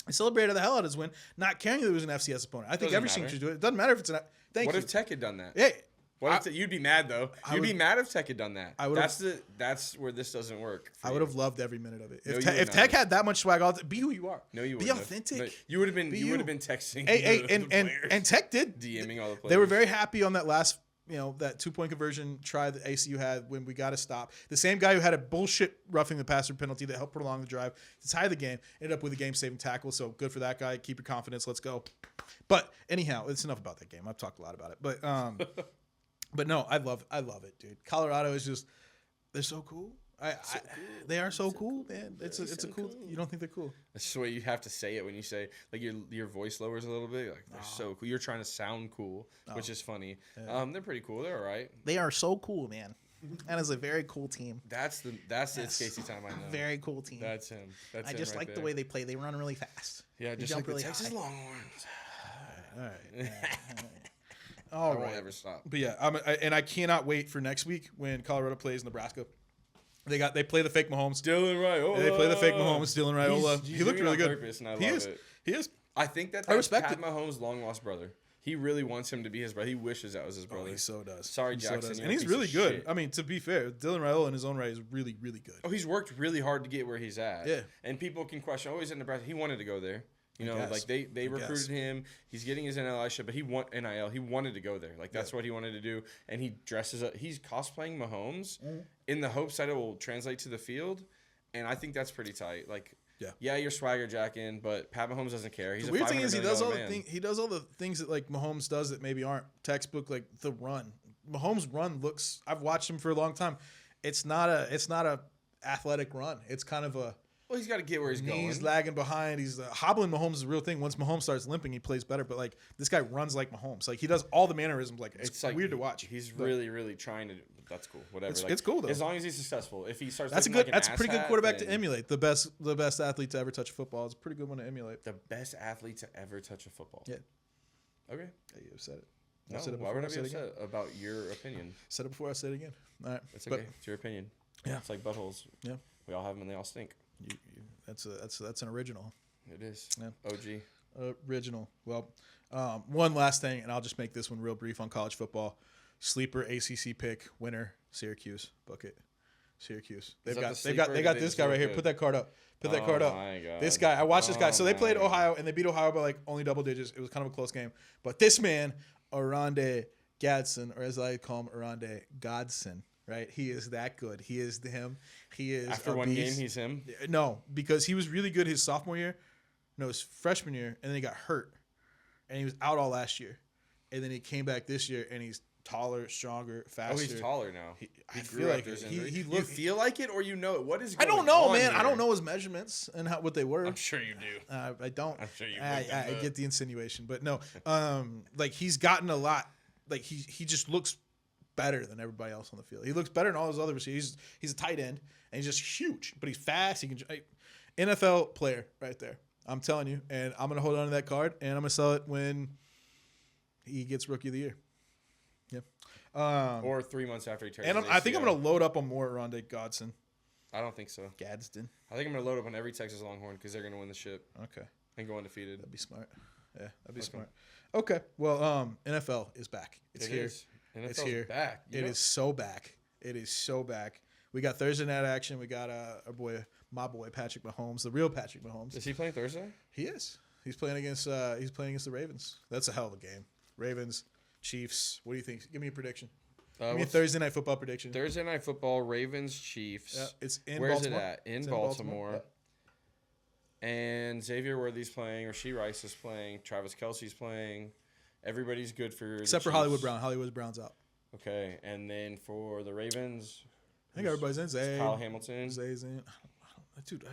They celebrated the hell out of this win, not caring that it was an FCS opponent. I think Doesn't every team matter. should do it. It doesn't matter if it's an. Thank What you. if Tech had done that? Hey, What if you'd be mad though? You'd be would- mad if Tech had done that. I would've- That's where this doesn't work. for I you. would have loved every minute of it. No, If, you would if not. Tech had that much swag, be who you are. No, you be wouldn't have. authentic. No, you would have been. Be You you. would have been texting. Hey, the players, and Tech did. DMing all the players. They were very happy on that last, that 2-point conversion try that ACU had when we got to stop. The same guy who had a bullshit roughing the passer penalty that helped prolong the drive to tie the game ended up with a game-saving tackle. So good for that guy. Keep your confidence. Let's go. But anyhow, it's enough about that game. I've talked a lot about it. But but no, I love it, dude. Colorado is just they're so cool. They are so cool, man. It's a cool. You don't think they're cool? That's just the way you have to say it when you say like your voice lowers a little bit. Like they're so cool. You're trying to sound cool, which is funny. They're pretty cool. They're all right. They are so cool, man. That is a very cool team. That's It's Casey time. I know. Very cool team. That's him. That's I him just right like the there. way they play. They run really fast. Yeah, They just jump like really the Texas high. Longhorns. All right. I All won't right. ever stop. But yeah, I cannot wait for next week when Colorado plays Nebraska. They play the fake Mahomes. Dylan Raiola. They play the fake Mahomes. Dylan Raiola. He's He looked doing really it on good. purpose, and I He love is. it. He is. I think that's respect Pat it. Mahomes' long lost brother. He really wants him to be his brother. He wishes that was his brother. He so does. Sorry, He so Jackson, does. you're And a he's piece really of good. shit. I mean, to be fair, Dylan Raiola in his own right is really, really good. Oh, he's worked really hard to get where he's at. Yeah. And people can question, he's in Nebraska. He wanted to go there. guess. Like they I recruited guess. him. He's getting his NIL shit, but he NIL. He wanted to go there. Like that's what he wanted to do. And he dresses up. He's cosplaying Mahomes in the hopes that it will translate to the field. And I think that's pretty tight. Like, yeah, you're swagger jacking, but Pat Mahomes doesn't care. He's The a weird thing is $500 million man. he does all the things that like Mahomes does that maybe aren't textbook, like the run. Mahomes' run looks. I've watched him for a long time. It's not a athletic run. It's kind of a Well, he's got to get where he's going. knees lagging behind. He's hobbling. Mahomes is a real thing. Once Mahomes starts limping, he plays better. But like this guy runs like Mahomes. Like he does all the mannerisms. Like it's like weird to watch. He's But really, really trying to. That's cool. Whatever. It's cool, though. As long as he's successful. If he starts, That's a looking good. like an That's a pretty good asshat, quarterback to then emulate. The best athlete to ever touch a football. It's a pretty good one to emulate. The best athlete to ever touch a football. Yeah. Okay. Yeah, you've said it. No, I've said it why before. would I I'll be say it again. upset about your opinion? Said it before. I said it again. All right. It's But okay. It's your opinion. Yeah. It's like buttholes. Yeah. We all have them and they all stink. That's an original. It is. Yeah. OG. Original. Well, one last thing, and I'll just make this one real brief on college football. Sleeper ACC pick winner Syracuse. Book it. Syracuse. Is They that got the sleeper? they got They this just guy look right here. good. Put that card up. Put that Oh card up. my God. This guy. I watched this guy. So they played my Ohio and they beat Ohio by like only double digits. It was kind of a close game. But this man, Oronde GODsden, or as I call him, Oronde GODsden. Right? He is that good. He is him. He is After a one game, beast. he's him. No, because he was really good his sophomore year. No, his freshman year, and then he got hurt, and he was out all last year, and then he came back this year, and he's taller, stronger, faster. Oh, he's taller now. I He feel grew like after his he injury. he You looked. feel like it or you know it? What is I going don't know, on man. I here? don't know his measurements and what they were. I'm sure you do. I don't. I'm sure you I looked them up. get the insinuation, but no. Like he's gotten a lot. Like he just looks better than everybody else on the field. He looks better than all his other receivers. He's a tight end and he's just huge, but he's fast. He can NFL player right there. I'm telling you, and I'm gonna hold on to that card and I'm gonna sell it when he gets Rookie of the Year. Yeah. Or 3 months after he tears And his I think I'm ACL. gonna load up on more Oronde GODsden. I don't think so. GODsden. I think I'm going to load up on every Texas Longhorn because they're going to win the ship Okay. and go undefeated. That'd be smart. Yeah, that'd be Okay. smart. Okay. Well, NFL is back. It's It here. is. It's NFL's here. back. It is so back. It is so back. We got Thursday night action. We got my boy Patrick Mahomes, the real Patrick Mahomes. Is he playing Thursday? He is. He's playing against the Ravens. That's a hell of a game. Ravens, Chiefs. What do you think? Give me a prediction. Give me a Thursday night football prediction. Thursday night football, Ravens, Chiefs. Yeah, it's in Where's Baltimore. it at? In It's Baltimore. Yep. And Xavier Worthy's playing, Rasheed Rice is playing, Travis Kelce's playing. Everybody's good for Except for Hollywood Brown. Hollywood Brown's out. Okay, and then for the Ravens, I think everybody's in. Zay. Kyle Hamilton. Zay's in. Dude,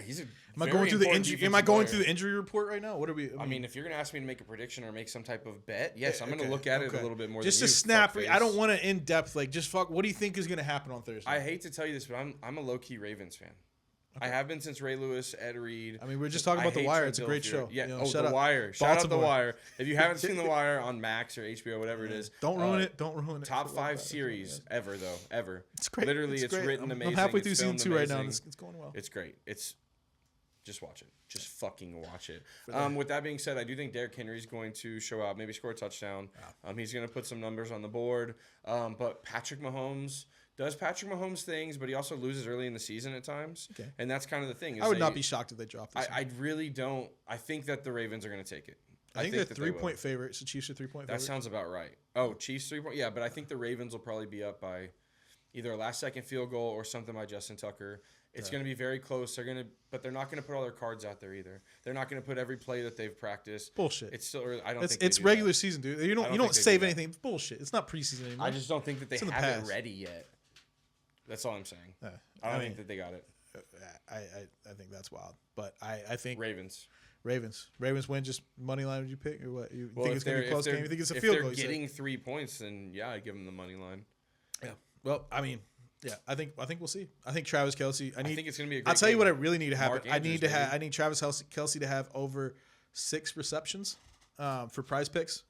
He's a am I very going through the important injury? Am defensive I going player. through the injury report right now? What are we? I mean, if you're gonna ask me to make a prediction or make some type of bet, yes, I'm gonna okay, look at it okay. a little bit more. Just than a you, snap. fuckface. I don't want to in depth. Like, just fuck. What do you think is gonna happen on Thursday? I hate to tell you this, but I'm a low key Ravens fan. I have been since Ray Lewis, Ed Reed. I mean, we're just talking about The hate Wire. Trent It's a great show. Dilfer. Yeah. You know, Oh, shut The up. Wire. Shout out The Baltimore. Wire. If you haven't seen The Wire on Max or HBO, whatever it is, Don't ruin it. Don't ruin it. Top for 5 Love series ever, though. Ever. It's great. Literally, it's great. written I'm amazing. halfway it's through season filmed 2 right now. amazing. It's going well. It's great. Just watch it. Just fucking watch it. that. With that being said, I do think Derrick Henry's going to show out, maybe score a touchdown. He's going to put some numbers on the board. But Patrick Mahomes does Patrick Mahomes things, but he also loses early in the season at times. Okay. And that's kind of the thing. Is I would not be shocked if they dropped this. I really don't. I think that the Ravens are going to take it. I think they're that they will. 3-point favorites. The Chiefs are 3-point That favorites. sounds about right. Oh, Chiefs 3 point. Yeah, but I think the Ravens will probably be up by either a last-second field goal or something by Justin Tucker. It's going to be very close. But they're not going to put all their cards out there either. They're not going to put every play that they've practiced. Bullshit. It's still early. I don't think It's they do regular that. season, dude. You I don't don't you think don't they save do that. anything. It's bullshit. It's not preseason anymore. I just don't think that they It's in the have it past. ready yet. That's all I'm saying. I mean, think that they got it. I think that's wild. But I think Ravens win. Just money line. Would you pick or what? You Well, think if it's gonna be a they're- close if game? You think it's a if field they're goal? you said? getting 3 points, then yeah, I give them the money line. Yeah. Well, I mean, yeah. I think we'll see. I think Travis Kelce. I think it's gonna be a great I'll tell you game. what I really need to happen. Mark I need Andrews, to have. baby. I need Travis Kelce to have over 6 receptions for Prize Picks.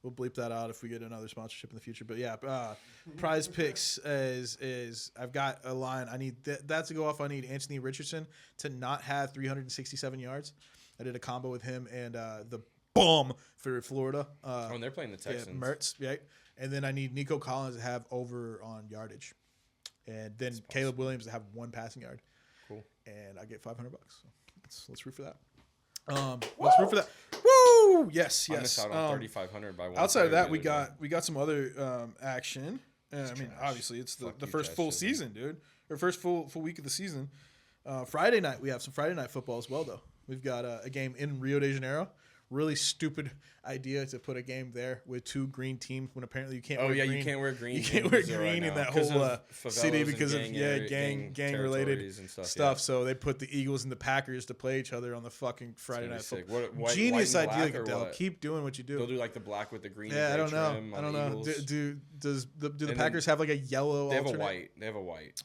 We'll bleep that out if we get another sponsorship in the future. But yeah, Prize Picks is I've got a line. I need that to go off. I need Anthony Richardson to not have 367 yards. I did a combo with him and the bomb for Florida. And they're playing the Texans. Mertz, right? And then I need Nico Collins to have over on yardage, and then Caleb Williams to have 1 passing yard. Cool. And I get $500. So let's root for that. Let's root for that. Woo! Yes, I missed yes. out on 3,500 by one. Outside of player that, the we other day. got some other action. I mean, trash. obviously, it's Fuck the you, first trash full city. season, dude. Or first full week of the season. Friday night, we have some Friday night football as well, though. We've got a game in Rio de Janeiro. Really stupid idea to put a game there with 2 green teams when apparently you can't. Oh wear yeah, green. you can't wear green. You can't in wear Brazil right green in now that because whole of city favelas because of and gang related territories and stuff. stuff. So they put the Eagles and the Packers to play each other on the fucking Friday gonna night be sick. football. What, white, Genius white and idea, black or Goodell. what? Keep doing what you do. They'll do like the black with the green. Yeah, I don't know. trim I on don't the know. Eagles. Do the And Packers have like a yellow? They have a alternate? white. They have a white.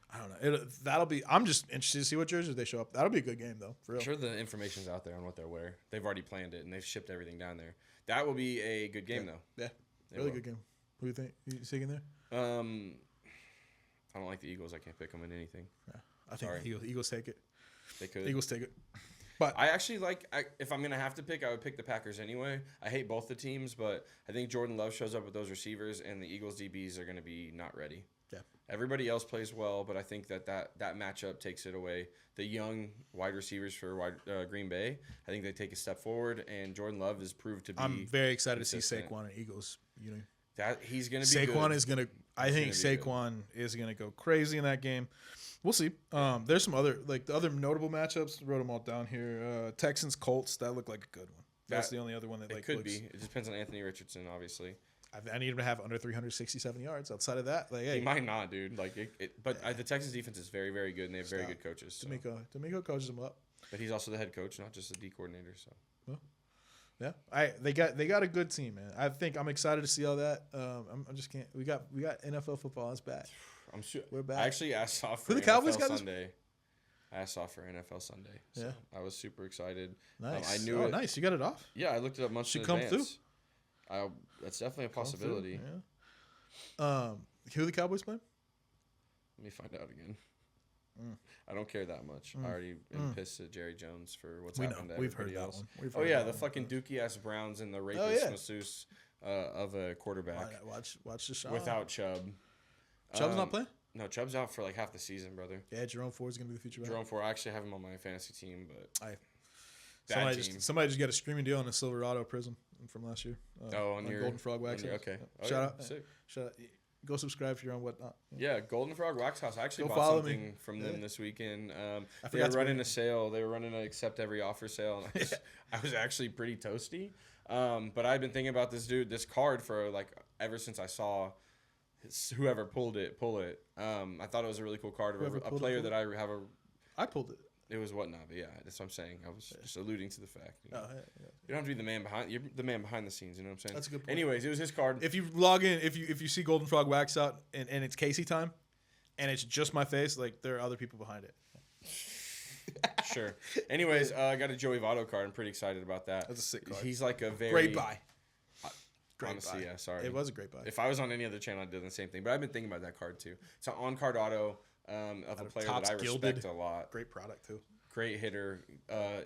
I don't know. That'll be. I'm just interested to see what jerseys they show up. That'll be a good game though. For real. I'm sure the information's out there on what they'll wear. They've already planned it and they've shipped everything down there. That will be a good game though. Yeah. They Really will. good game. Who do you think? You taking there? I don't like the Eagles. I can't pick them in anything. Yeah. I think Sorry. Eagles take it. They could. Eagles take it. I actually if I'm gonna have to pick, I would pick the Packers anyway. I hate both the teams, but I think Jordan Love shows up with those receivers, and the Eagles DBs are gonna be not ready. Yeah. Everybody else plays well, but I think that matchup takes it away. The young wide receivers for Green Bay, I think they take a step forward, and Jordan Love is proved to be. I'm very excited to see consistent. Saquon and Eagles. You know, That he's gonna be. Saquon good. is gonna. I think gonna be good. Saquon is gonna go crazy in that game. We'll see. There's some other the other notable matchups. Wrote them all down here. Texans-Colts. That looked like a good one. That's the only other one that It like could looks, be. It depends on Anthony Richardson, obviously. I need him to have under 367 yards. Outside of that, like He hey, might not, dude. Like, the Texans defense is very, very good, and they have very good coaches. So. D'Amico coaches him up. But he's also the head coach, not just the D coordinator. So Yeah, they got a good team, man. I think I'm excited to see all that. I just can't. We got NFL football. It's back. I'm sure We're back. I actually asked off for Who the NFL Cowboys got this- Sunday. I asked off for NFL Sunday. So Yeah. I was super excited. Nice. I knew it. Nice. You got it off. Yeah, I looked it up months Should in come advance. That's definitely a possibility. Yeah. Who the Cowboys playing? Let me find out again. I don't care that much. I already am pissed at Jerry Jones for what's We know. happened to We've heard everybody that else. one. We've Oh heard yeah, that the one. fucking dookie ass Browns and the rapist yeah. masseuse of a quarterback Watch the shot. without Chubb. Chubb's not playing. No, Chubb's out for like half the season, brother. Yeah, Jerome Ford's gonna be the future back. Jerome Ford, I actually have him on my fantasy team, but Somebody just got a streaming deal on a Silverado Prism from last year. on your Golden Frog Wax. okay. Shout yeah, out. sick. Shout out. Go subscribe if you're on whatnot. Yeah, Golden Frog Wax House. I actually Go bought follow something me. from them this weekend. They forgot were to running bring- a sale. They were running an accept every offer sale, and I was actually pretty toasty. But I've been thinking about this card for like ever since I saw whoever pull it. I thought it was a really cool card of Whoever a pulled it, player pulled that I have a. I pulled it. It was whatnot, but yeah, that's what I'm saying. I was just alluding to the fact. You know? Oh, yeah. You don't have to be the man behind. You're the man behind the scenes. You know what I'm saying? That's a good point. Anyways, it was his card. If you log in, if you see Golden Frog Wax out and it's Casey time, and it's just my face, like there are other people behind it. Sure. Anyways, I got a Joey Votto card. I'm pretty excited about that. That's a sick card. He's like a very Great buy. Great honestly, buy. yeah. Sorry, It was a great buy. If I was on any other channel, I'd do the same thing. But I've been thinking about that card too. It's an on-card auto of a player Topps that I respect Gilded. a lot. Great product too. Great hitter.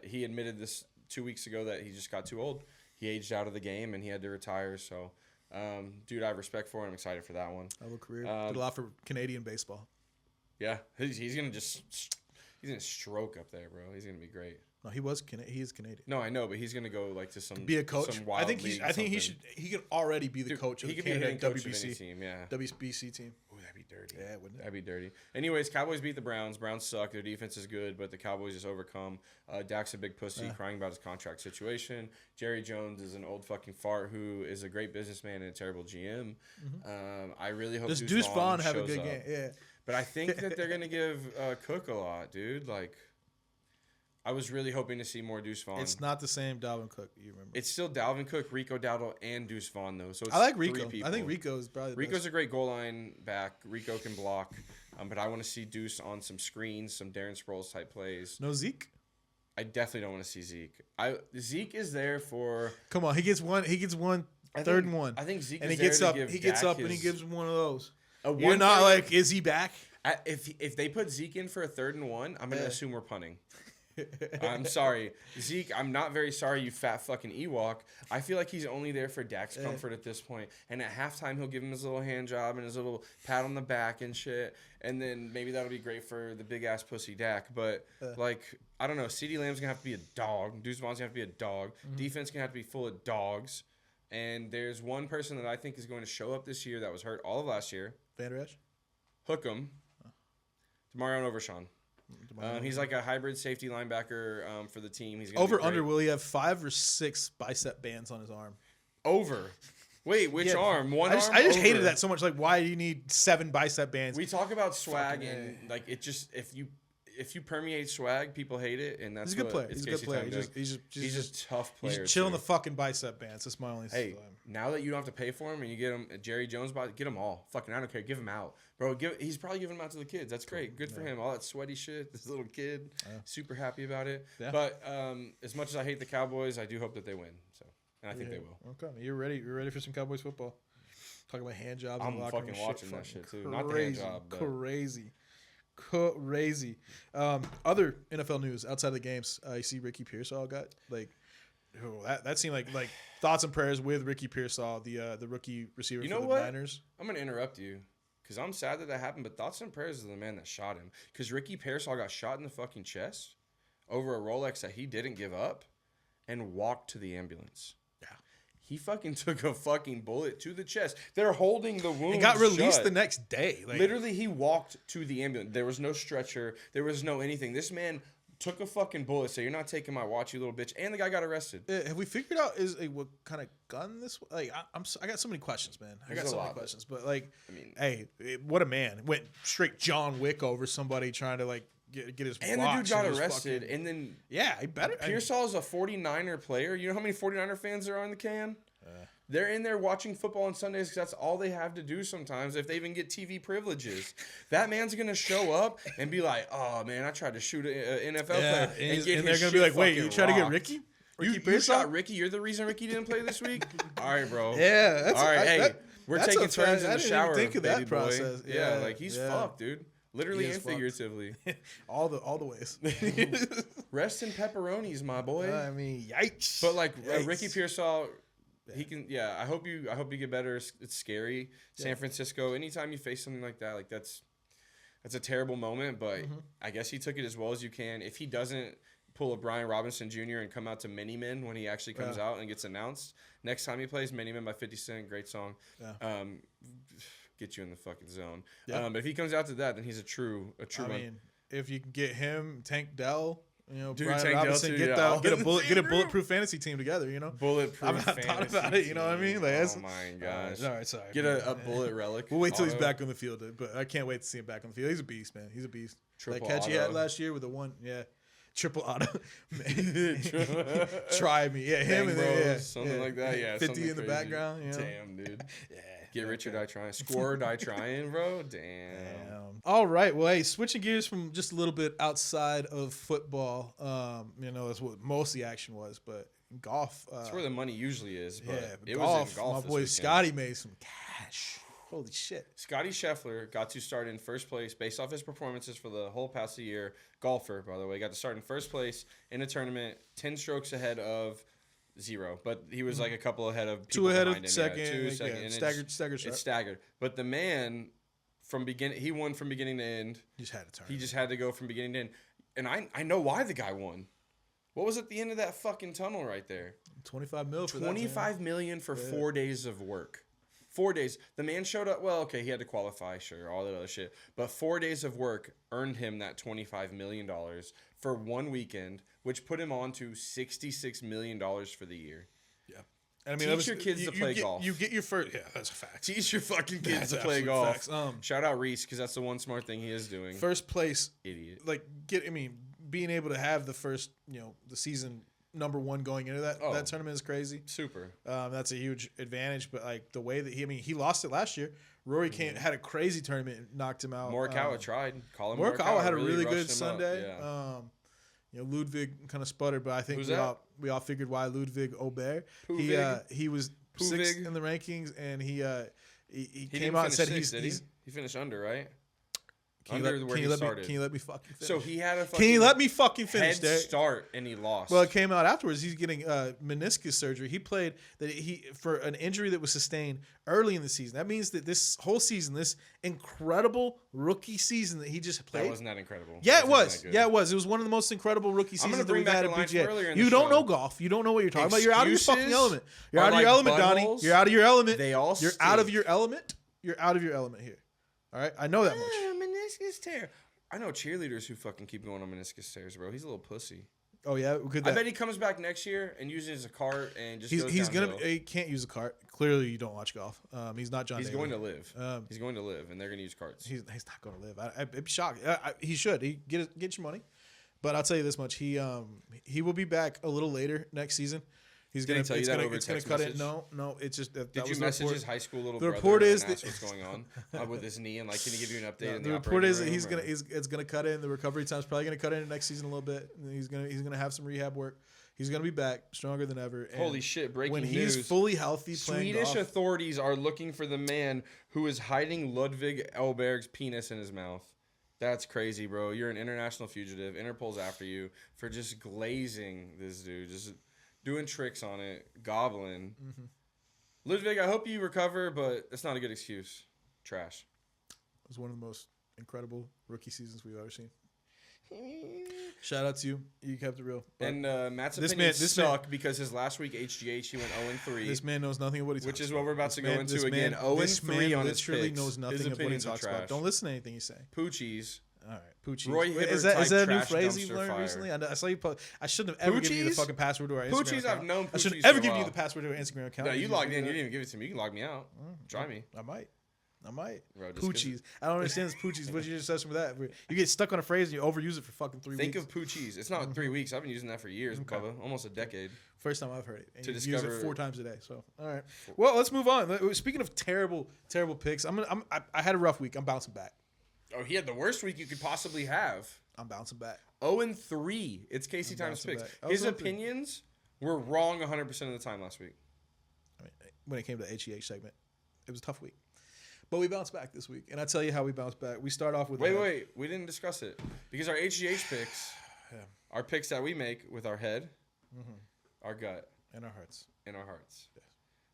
He admitted this 2 weeks ago that he just got too old. He aged out of the game and he had to retire. So, dude, I have respect for him. I'm excited for that one. Have a career. Did a lot for Canadian baseball. Yeah, he's gonna stroke up there, bro. He's gonna be great. No, he is Canadian. No, I know, but he's gonna go like to some Be a coach. Some wild I think league, he something. should. He could already be the coach of He the could be a Canada head coach of WBC any team. Yeah. WBC team. Ooh, that'd be dirty. Yeah, wouldn't it? That'd be dirty. Anyways, Cowboys beat the Browns. Browns suck. Their defense is good, but the Cowboys just overcome. Dak's a big pussy, crying about his contract situation. Jerry Jones is an old fucking fart who is a great businessman and a terrible GM. I really hope Does Deuce Vaughn have a shows good up. game? Yeah. But I think that they're gonna give Cook a lot, dude. Like, I was really hoping to see more Deuce Vaughn. It's not the same Dalvin Cook. You remember? It's still Dalvin Cook, Rico Dowdle, and Deuce Vaughn though. So it's I like three Rico. people. I think Rico is probably the Rico's best. a great goal line back. Rico can block, but I want to see Deuce on some screens, some Darren Sproles type plays. No Zeke. I definitely don't want to see Zeke. Zeke is there for. Come on, he gets one. He gets one. Third and one. I think Zeke and is he gets there up. to give He gets Dak up and he his- gives him one of those. a You're one not third- like, is he back? If they put Zeke in for a 3rd and 1, I'm gonna assume we're punting. I'm sorry, Zeke. I'm not very sorry, you fat fucking Ewok. I feel like he's only there for Dak's comfort at this point. And at halftime, he'll give him his little hand job and his little pat on the back and shit. And then maybe that'll be great for the big ass pussy Dak. But like, I don't know. CeeDee Lamb's gonna have to be a dog. Deuce Vaughn's gonna have to be a dog. Defense gonna have to be full of dogs. And there's one person that I think is going to show up this year that was hurt all of last year. Van Der Esch? Hook him. Demarion Overshawn. He's like a hybrid safety linebacker for the team. He's gonna be Over great. under. Will he have 5 or 6 bicep bands on his arm? Over. Wait, which Yeah. arm? One I just arm? hated Over. that so much. Like, why do you need 7 bicep bands? We talk about swag Fucking and like it just if you permeate swag, people hate it, and that's He's a good what player. it's He's a good Casey player. Time He's doing. just He's a tough player. He's chilling too. the fucking bicep bands. That's my only. Hey, now that you don't have to pay for him and you get him Jerry Jones, get them all. Fucking, I don't care. Give him out, bro. He's probably giving them out to the kids. That's great. Good for him. All that sweaty shit. This little kid, super happy about it. Yeah. But as much as I hate the Cowboys, I do hope that they win. So, and I think they will. Okay, you're ready. You're ready for some Cowboys football. Talking about hand jobs. I'm in the locker room fucking shit, watching that fucking shit, too. Not the hand job, but- Crazy. Other NFL news outside of the games. You see Ricky Pearsall got like. Oh, that seemed like thoughts and prayers with Ricky Pearsall, the rookie receiver You for know the what? Niners. I'm gonna interrupt you because I'm sad that happened. But thoughts and prayers to the man that shot him, because Ricky Pearsall got shot in the fucking chest over a Rolex that he didn't give up, and walked to the ambulance. Yeah. He fucking took a fucking bullet to the chest. They're holding the wound. He got released shut. the next day. Like, Literally, he walked to the ambulance. There was no stretcher. There was no anything. This man took a fucking bullet. So you're not taking my watch, you little bitch. And the guy got arrested. have we figured out what kind of gun this? Like, I got so many questions, man. I got There's so a many lot, but- questions. But like, I mean- hey, what a man! Went straight John Wick over somebody trying to like get his And the watch dude got and just arrested. fucking- And then yeah, he better. Pearsall is a 49er player. You know how many 49er fans there are in the can? They're in there watching football on Sundays because that's all they have to do sometimes if they even get TV privileges. That man's going to show up and be like, oh, man, I tried to shoot an NFL player. and get they're his gonna be shit like, wait, fucking you try to get rocked. Ricky? You shot Ricky. You're the reason Ricky didn't play this week? All right, bro. Yeah, that's All right, hey, that- we're that's taking a fact. turns in I the didn't shower, even think of that baby process. boy. Yeah, Yeah, like he's yeah. fucked, dude. Literally He is and fucked. figuratively. all the ways. Rest in pepperonis, my boy. I mean, yikes. But like Yikes. Ricky Pearsall, he can. Yeah, I hope you get better. It's scary. San Francisco. Anytime you face something like that, like that's That's a terrible moment, but I guess he took it as well as you can. If he doesn't pull a Brian Robinson Jr. and come out to Mini Men when he actually comes out and gets announced, next time he plays Mini Men by 50 Cent, great song. Yeah. Get you in the fucking zone. Yeah. But if he comes out to that, then he's a true I mean, if you can get him, Tank Dell, Brian Tank Robinson, Dell too, get a bulletproof fantasy team together, Bulletproof I've fantasy thought about it, you know what I mean? Like, oh my gosh. All right, sorry. Get a bullet relic. We'll wait till he's back on the field, but I can't wait to see him back on the field. He's a beast, man. He's a beast. Triple that catch he had last year with the one, triple auto. Try me. Yeah, him and Bros, something like that. Yeah, 50 in the background. Damn, dude. Get rich or die trying. Score or die trying, bro. Damn. All right. Well, hey, switching gears from just a little bit outside of football. That's what most of the action was, but golf. That's where the money usually is. But it golf. was in golf. My boy Scottie made some cash. Holy shit. Scottie Scheffler got to start in first place based off his performances for the whole past year. Golfer, by the way, got to start in first place in a tournament, 10 strokes ahead of 0. But he was like a couple ahead of people 2 ahead behind of him. second. Yeah, 2 second. And staggered. It's staggered. But the man, he won from beginning to end. He just had to go from beginning to end. And I know why the guy won. What was at the end of that fucking tunnel right there? 25 mil for $25 million for 4 days of work. 4 days. The man showed up. Well, okay, he had to qualify, sure, all that other shit. But 4 days of work earned him that $25 million for 1 weekend, which put him on to $66 million for the year. Yeah. I mean, teach your kids to play golf. You get your first. Yeah, that's a fact. Teach your fucking kids to play golf. Shout out Reese, because that's the one smart thing he is doing. First place. Idiot. Being able to have the first, the season number 1 going into that tournament is crazy. Super. That's a huge advantage. But the way that he lost it last year. Rory had a crazy tournament and knocked him out. Morikawa tried. Morikawa had a really good Sunday. Yeah. Ludvig kind of sputtered, but I think we all figured why Ludvig Aberg. He was 6th in the rankings, and he came out and said he finished under, right? Can you let me fucking finish? So he had a fucking Can you let me fucking finish, head start, and he lost. Well, it came out afterwards. He's getting meniscus surgery. He played for an injury that was sustained early in the season. That means that this whole season, this incredible rookie season that he just played. That wasn't that incredible. Yeah, it was. Yeah, it was. It was one of the most incredible rookie seasons that we've had at PGA. You don't know golf. You don't know what you're talking about. You're out of your fucking element. You're out of your element, Donnie. You're out of your element. You're out of your element. You're out of your element here. All right, I know that much. Meniscus tear. I know cheerleaders who fucking keep going on meniscus tears, bro. He's a little pussy. Oh yeah, I bet he comes back next year and uses a cart and just goes he's downhill. He can't use a cart. Clearly, you don't watch golf. He's not John. He's Daly. going to live. He's going to live, and they're going to use carts. He's not going to live. I'd be shocked. He should. He get your money, but I'll tell you this much: he will be back a little later next season. He's going gonna tell you that over it's text gonna cut message? it. No, it's just that. Did you message his high school little the brother report is and ask what's going on with his knee and can he give you an update? In the report is that it's gonna cut in. The recovery time's probably gonna cut in next season a little bit. And he's gonna have some rehab work. He's gonna be back stronger than ever. And holy shit! Breaking news! When he's fully healthy, playing Swedish golf, authorities are looking for the man who is hiding Ludvig Aberg's penis in his mouth. That's crazy, bro. You're an international fugitive. Interpol's after you for just glazing this dude. Just doing tricks on it, gobbling. Mm-hmm. Ludvig, I hope you recover, but it's not a good excuse. Trash. It was one of the most incredible rookie seasons we've ever seen. Shout out to you. You kept it real. And Matt's opinions suck because his last week HGH he went 0-3. This man knows nothing of what he talks about. Which is what we're about to go into again. 0-3 on his picks. Literally knows nothing of what he talks about. Don't listen to anything he's saying. Poochies. All right, Poochies. Roy is that a new phrase you've learned recently? I saw you post. I shouldn't have ever given you the fucking password to our Instagram account. I've known Poochies. I shouldn't ever give you the password to our Instagram account. No, you logged in. You didn't even give it to me. You can log me out. Try me. I might. Bro, Poochies. I don't understand this Poochies. What's your obsession with that? You get stuck on a phrase and you overuse it for fucking 3 weeks. Think of Poochies. It's not 3 weeks. I've been using that for years, Bubba. Almost a decade. First time I've heard it. And to use it 4 times a day. So, all right. Well, let's move on. Speaking of terrible picks, I had a rough week. I'm bouncing back. Oh, he had the worst week you could possibly have. I'm bouncing back. 0-3. It's Casey Times Picks. His opinions were wrong 100% of the time last week. I mean, when it came to the HGH segment, it was a tough week. But we bounced back this week. And I tell you how we bounced back. We start off with... Wait. We didn't discuss it. Because our HGH picks, our picks that we make with our head, our gut. And our hearts. Yes.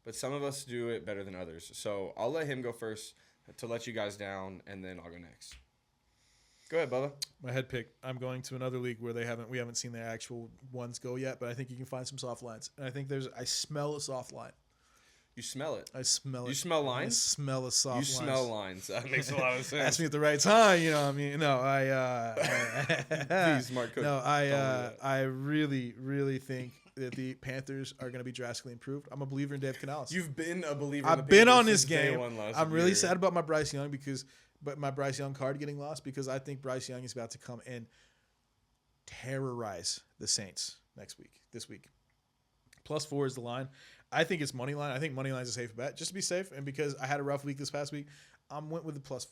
But some of us do it better than others. So I'll let him go first to let you guys down, and then I'll go next. Go ahead, Bubba. My head pick. I'm going to another league where we haven't seen their actual ones go yet, but I think you can find some soft lines. And I think I smell a soft line. You smell it. I smell it. You smell lines? I smell a soft You lines. smell lines. That makes a lot of sense. Ask me at the right time, you know what I mean? No, Please, Mark Cook. No, Don't do that. I really, really think that the Panthers are going to be drastically improved. I'm a believer in Dave Canales. You've been a believer in the I've been Panthers on this since day game. one last I'm really year. sad about my Bryce Young my Bryce Young card getting lost because I think Bryce Young is about to come and terrorize the Saints this week. +4 is the line. I think it's money line. I think money line is a safe bet just to be safe. And because I had a rough week this past week, I went with the +4.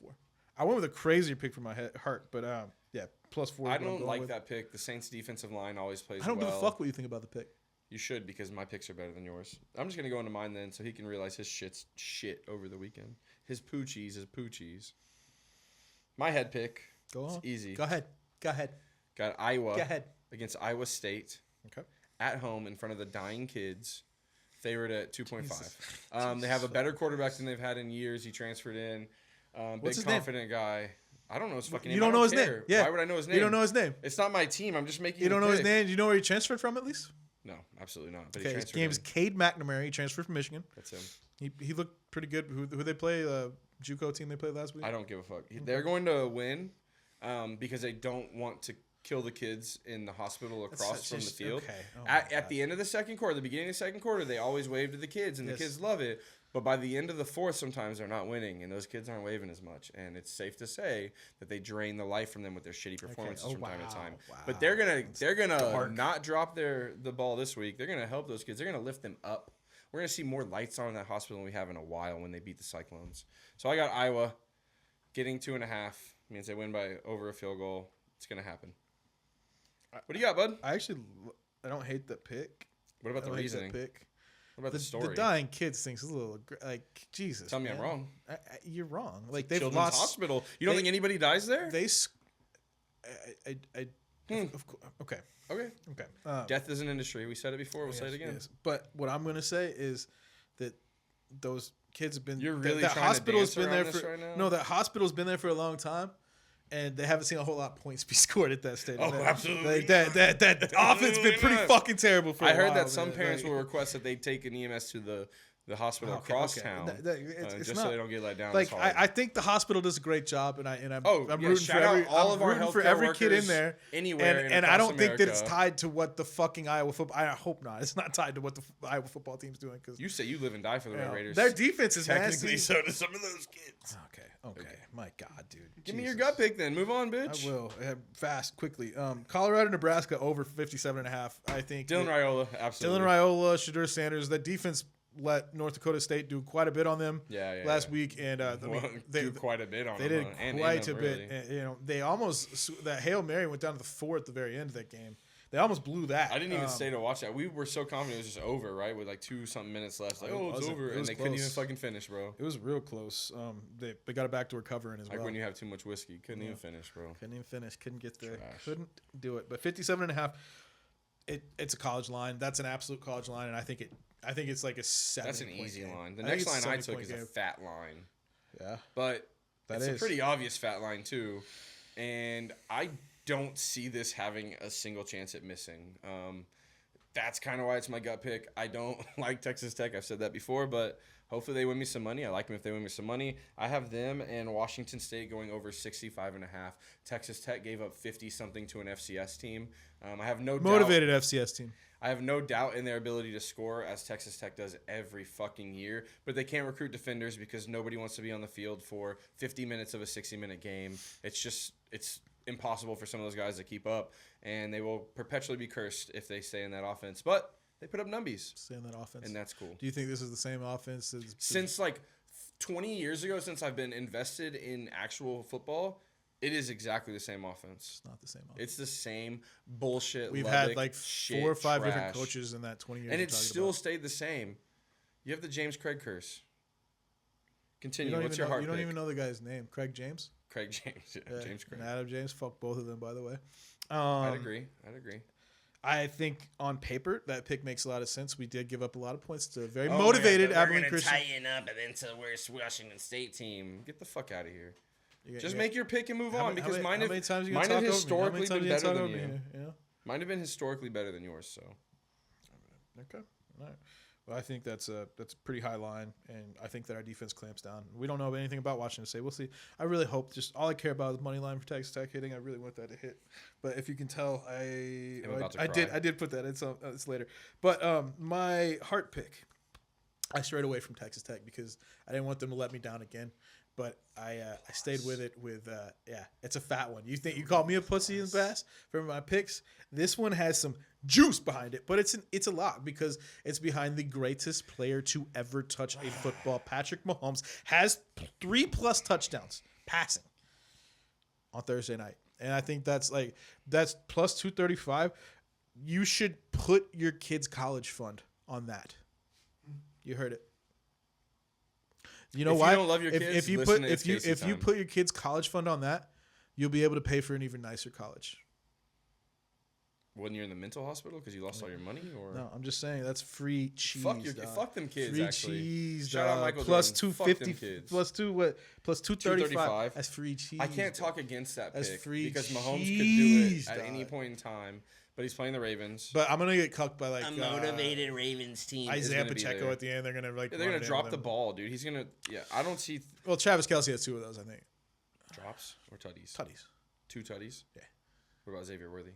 I went with a crazier pick for my heart, but yeah, +4. I don't like that pick. The Saints' defensive line always plays I don't well. give a fuck what you think about the pick. You should, because my picks are better than yours. I'm just going to go into mine then so he can realize his shit's shit over the weekend. His poochies is poochies. My head pick. Go on. It's easy. Go ahead. Got Iowa Go ahead. against Iowa State. Okay. At home in front of the dying kids. Favored at 2.5. Jesus. They have a better quarterback than they've had in years. He transferred in. What's Big his name? confident guy. I don't know his fucking name. You don't I know his care. name. Yeah. Why would I know his name? You don't know his name. It's not my team. I'm just making You don't a know his pick. name. Do you know where he transferred from at least? No, absolutely not. But Okay, he his transferred name is in. Cade McNamara. He transferred from Michigan. That's him. He looked pretty good. Who they play? JUCO team they played last week. I don't give a fuck. They're going to win because they don't want to kill the kids in the hospital across from the field. Okay. Oh At the end of the second quarter, the beginning of the second quarter, they always wave to the kids, and Yes. the kids love it. But by the end of the fourth, sometimes they're not winning, and those kids aren't waving as much. And it's safe to say that they drain the life from them with their shitty performances from time to time. But they're gonna dark. not drop the ball this week. They're gonna help those kids. They're gonna lift them up. We're gonna see more lights on in that hospital than we have in a while when they beat the Cyclones. So I got Iowa getting 2.5 means they win by over a field goal. It's gonna happen. What do you got, bud? I don't hate the pick. What about the reasoning? Pick. What about the story? The dying kids thing's a little like Jesus. Tell me man. I'm wrong. You're wrong. Like they've Children's lost. hospital. You don't think anybody dies there? Of course. Okay. Okay. Death is an industry. We said it before. We'll say it again. Yes. But what I'm gonna say is that those kids have been. You're really that trying to hospital's dance been there around this for right now? no. That hospital's been there for a long time. And they haven't seen a whole lot of points be scored at that stadium. Oh, absolutely. Like that offense been pretty not. fucking terrible for a I heard while, that some man. parents Like- will request that they take an EMS to the hospital across town, It's just not, so they don't get let down. Like as hard. I think the hospital does a great job, and I'm yeah, rooting shout for out all of our rooting for healthcare every kid in workers there anywhere and, and and I across don't think that it's America. tied to what the fucking Iowa football. I hope not. It's not tied to what the Iowa football team's doing because You say you live and die for the Red Raiders. their defense is Technically, nasty. so do some of those kids. Okay. My God, dude. Give me your Jesus. gut pick then. Move on, bitch. I will fast, quickly. Colorado, Nebraska over 57.5. I think Dylan Raiola, absolutely. Dylan Raiola, Shadur Sanders. That defense let North Dakota State do quite a bit on them last week, and They do quite a bit on they them. did quite a bit. And, they almost that Hail Mary went down to the 4 at the very end of that game. They almost blew that. I didn't even stay to watch that. We were so confident it was just over, right? With like 2-something minutes left. Like, it's over. It And was they couldn't even close. fucking finish, bro. It was real close. They got a backdoor cover in as Like well. when you have too much whiskey. Couldn't even finish, bro. Couldn't even finish. Couldn't get there. Trash. Couldn't do it. But 57.5. It's a college line. That's an absolute college line, and I think it's like a 7. That's an easy game. line. The I think next it's line I 7 took point is a game. fat line. Yeah. But That it's is. a pretty obvious fat line, too. And I don't see this having a single chance at missing. That's kind of why it's my gut pick. I don't like Texas Tech. I've said that before, but hopefully they win me some money. I like them if they win me some money. I have them and Washington State going over 65.5. Texas Tech gave up 50-something to an FCS team. I have no Motivated FCS team. I have no doubt in their ability to score, as Texas Tech does every fucking year. But they can't recruit defenders because nobody wants to be on the field for 50 minutes of a 60-minute game. It's impossible for some of those guys to keep up, and they will perpetually be cursed if they stay in that offense. But they put up numbies, Stay in that offense. and that's cool. Do you think this is the same offense as Since like 20 years ago, since I've been invested in actual football, it is exactly the same offense. It's not the same offense. It's the same bullshit. We've Lubbock had like shit 4 or 5 trash. different coaches in that 20 years. And we're it's talking still about. stayed the same. You have the James Craig curse. You Continue. don't What's even your know, heart you don't pick? even know the guy's name. Craig James. Craig James. Yeah, James Craig. And Adam James. Fuck both of them, by the way. I'd agree. I think on paper that pick makes a lot of sense. We did give up a lot of points to a very Oh, motivated yeah, but Abilene we're gonna Christian. tie it up and then to where's Washington State team. Get the fuck out of here. Just make your pick and move on because mine how many times you have gonna talk over me? How many historically times been you gonna better talk than over you. me? Yeah. Mine have been historically better than yours. So Okay. All right. Well, I think that's a pretty high line, and I think that our defense clamps down. We don't know anything about Washington State. We'll see. I really hope. Just all I care about is money line for Texas Tech hitting. I really want that to hit. But if you can tell, I did put that. It's later. But my heart pick, I strayed away from Texas Tech because I didn't want them to let me down again. But I stayed with it with it's a fat one. You called me a pussy in the past for my picks. This one has some juice behind it, but it's a lot because it's behind the greatest player to ever touch a football. Patrick Mahomes has 3+ touchdowns passing on Thursday night, and I think that's plus 235. You should put your kid's college fund on that. You heard it. You know why? You don't love your kids, if you put your kid's college fund on that, you'll be able to pay for an even nicer college. When you're in the mental hospital because you lost all your money, or no, I'm just saying that's free cheese. Fuck them kids. Free actually, cheese. Shout out Michael plus Jordan. 250. Plus 235. That's free cheese. I can't talk against that That's pick free because Mahomes cheese, could do it at any dog. point in time. But he's playing the Ravens. But I'm gonna get cucked by A motivated Ravens team. Isaiah gonna be Pacheco there. at the end. They're gonna they're gonna drop the ball, dude. He's gonna. Yeah, I don't see Well, Travis Kelce has 2 of those, I think. drops or tutties. Tutties. 2 tutties. Yeah. What about Xavier Worthy?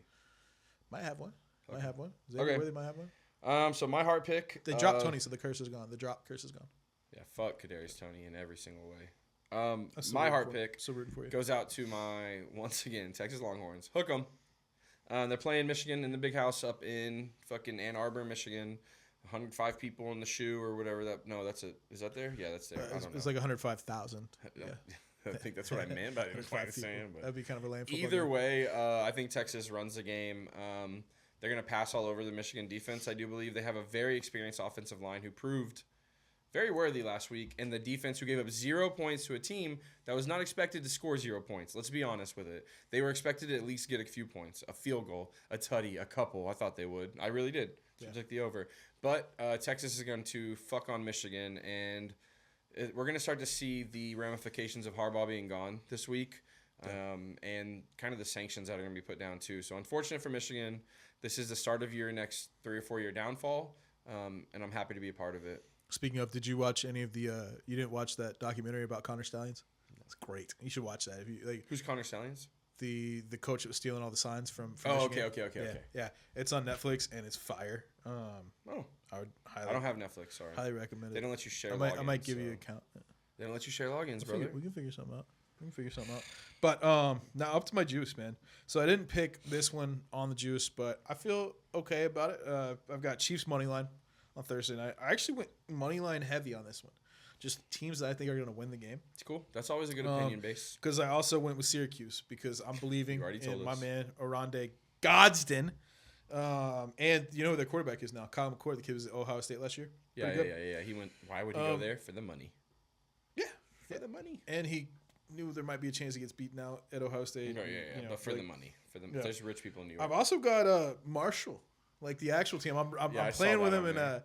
Might have one. Okay. Might have one. Xavier Worthy might have one. So my heart pick. They dropped Tony, so the curse is gone. The drop curse is gone. Yeah, fuck Kadarius Toney in every single way. That's My heart pick So rooting for you. goes out to my once again Texas Longhorns. Hook 'em. They're playing Michigan in the big house up in fucking Ann Arbor, Michigan. 105 people in the shoe or whatever that. No, is that there? Yeah, that's there. I don't know. It's like 105,000. Yeah. I think that's what I meant by the saying. But That'd be kind of a lame football either game. way, I think Texas runs the game. They're going to pass all over the Michigan defense. I do believe they have a very experienced offensive line who proved very worthy last week, and the defense who gave up 0 points to a team that was not expected to score 0 points. Let's be honest with it. They were expected to at least get a few points, a field goal, a tutty, a couple. I thought they would. I really did. So I took the over. But Texas is going to fuck on Michigan, and we're going to start to see the ramifications of Harbaugh being gone this week, and kind of the sanctions that are going to be put down too. So unfortunate for Michigan. This is the start of your next 3 or 4 year downfall, and I'm happy to be a part of it. Speaking of, did you watch any of the? You didn't watch that documentary about Connor Stallions? That's great. You should watch that. If you like, Who's Connor Stallions? the coach that was stealing all the signs from Oh, Michigan. okay. Yeah, it's on Netflix and it's fire. Oh, I would I don't have Netflix. Sorry, highly recommend it. they don't let you share. I might logins, give you so- an account. They don't let you share logins, brother. We can figure something out. But now up to my juice, man. So I didn't pick this one on the juice, but I feel okay about it. I've got Chiefs money line on Thursday night. I actually went money line heavy on this one. Just teams that I think are going to win the game. It's cool. That's always a good opinion base. Because I also went with Syracuse because I'm believing You already told in my us. man Oronde GODsden. And you know who their quarterback is now? Kyle McCord, the kid was at Ohio State last year. Yeah. Pretty good. He went. Why would he go there for the money? Yeah, for the money. And he knew there might be a chance he gets beaten out at Ohio State. Yeah. You know, But for like- the money, Yeah. there's rich people in New York. I've also got Marshall, like the actual team. I'm I saw playing with that him on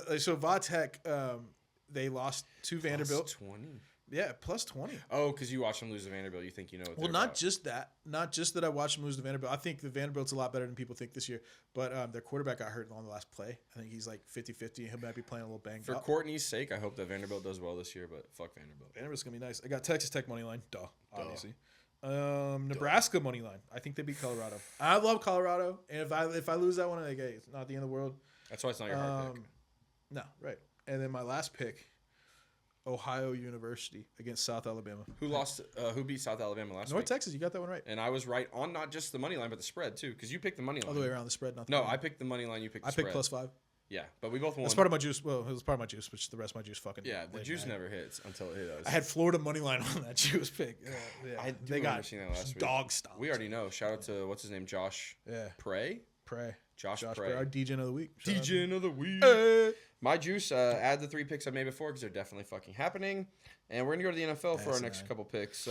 there. so Vatek, they lost to Vanderbilt. Plus 20. Yeah, plus 20. Oh, because you watched them lose to Vanderbilt, you think you know what Well, they're not about. just that. Not just that I watched them lose to Vanderbilt. I think the Vanderbilt's a lot better than people think this year. But their quarterback got hurt on the last play. I think he's like 50-50. He might be playing a little banged For up. Courtney's sake, I hope that Vanderbilt does well this year, but fuck Vanderbilt. Vanderbilt's going to be nice. I got Texas Tech money line. Obviously. Nebraska money line. I think they beat Colorado. I love Colorado. And if I lose that one, like, hey, it's not the end of the world. That's why it's not your hard pick. No, right. And then my last pick, Ohio University against South Alabama. Who beat South Alabama last North week? Texas, you got that one right. And I was right on not just the money line, but the spread too, because you picked the money line. All the way around the spread. Not the No, money. I picked the money line. You picked the I spread. picked +5. Yeah, but we both won. That's part of my juice. Well, it was part of my juice, which the rest of my juice fucking. Yeah, the laid juice back. never hits until it hit us. I had Florida money line on that juice pick. I do they remember got seeing that last week. dog stomped. We already know. Shout out to what's his name, Josh. Yeah. Prey. Josh Prey, Prey. our Degen of the week. Shout out to Degen of the week. him. My juice, add the 3 picks I made before because they're definitely fucking happening. And we're going to go to the NFL for our next couple picks.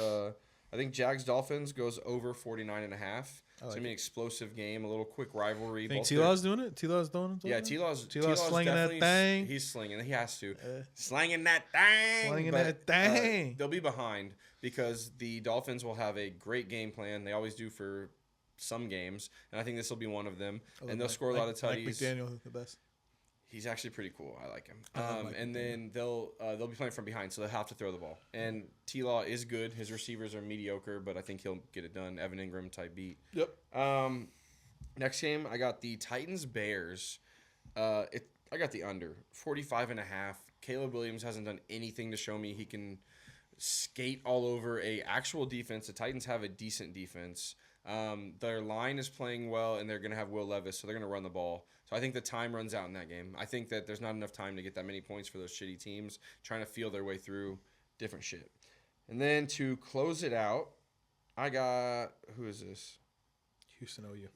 I think Jags-Dolphins goes over 49.5. It's going to be an explosive game, a little quick rivalry. Think Both T-Law's doing it? T-Law's doing it? Yeah, T-Law's slinging that definitely thing. He's slinging. He has to. Slinging that thing. Slinging But, that thing. they'll be behind because the Dolphins will have a great game plan. They always do for some games, and I think this will be one of them. And they'll score a lot of tutties. Mike McDaniel, the best. He's actually pretty cool. I like him. Mike And then they'll be playing from behind, so they'll have to throw the ball. And T-Law is good. His receivers are mediocre, but I think he'll get it done. Evan Ingram type beat. Yep. Next game, I got the Titans-Bears. I got the under 45.5. Caleb Williams hasn't done anything to show me he can skate all over a actual defense. The Titans have a decent defense. Their line is playing well, and they're going to have Will Levis, so they're going to run the ball. So I think the time runs out in that game. I think that there's not enough time to get that many points for those shitty teams trying to feel their way through different shit. And then to close it out, I got – who is this? Houston OU.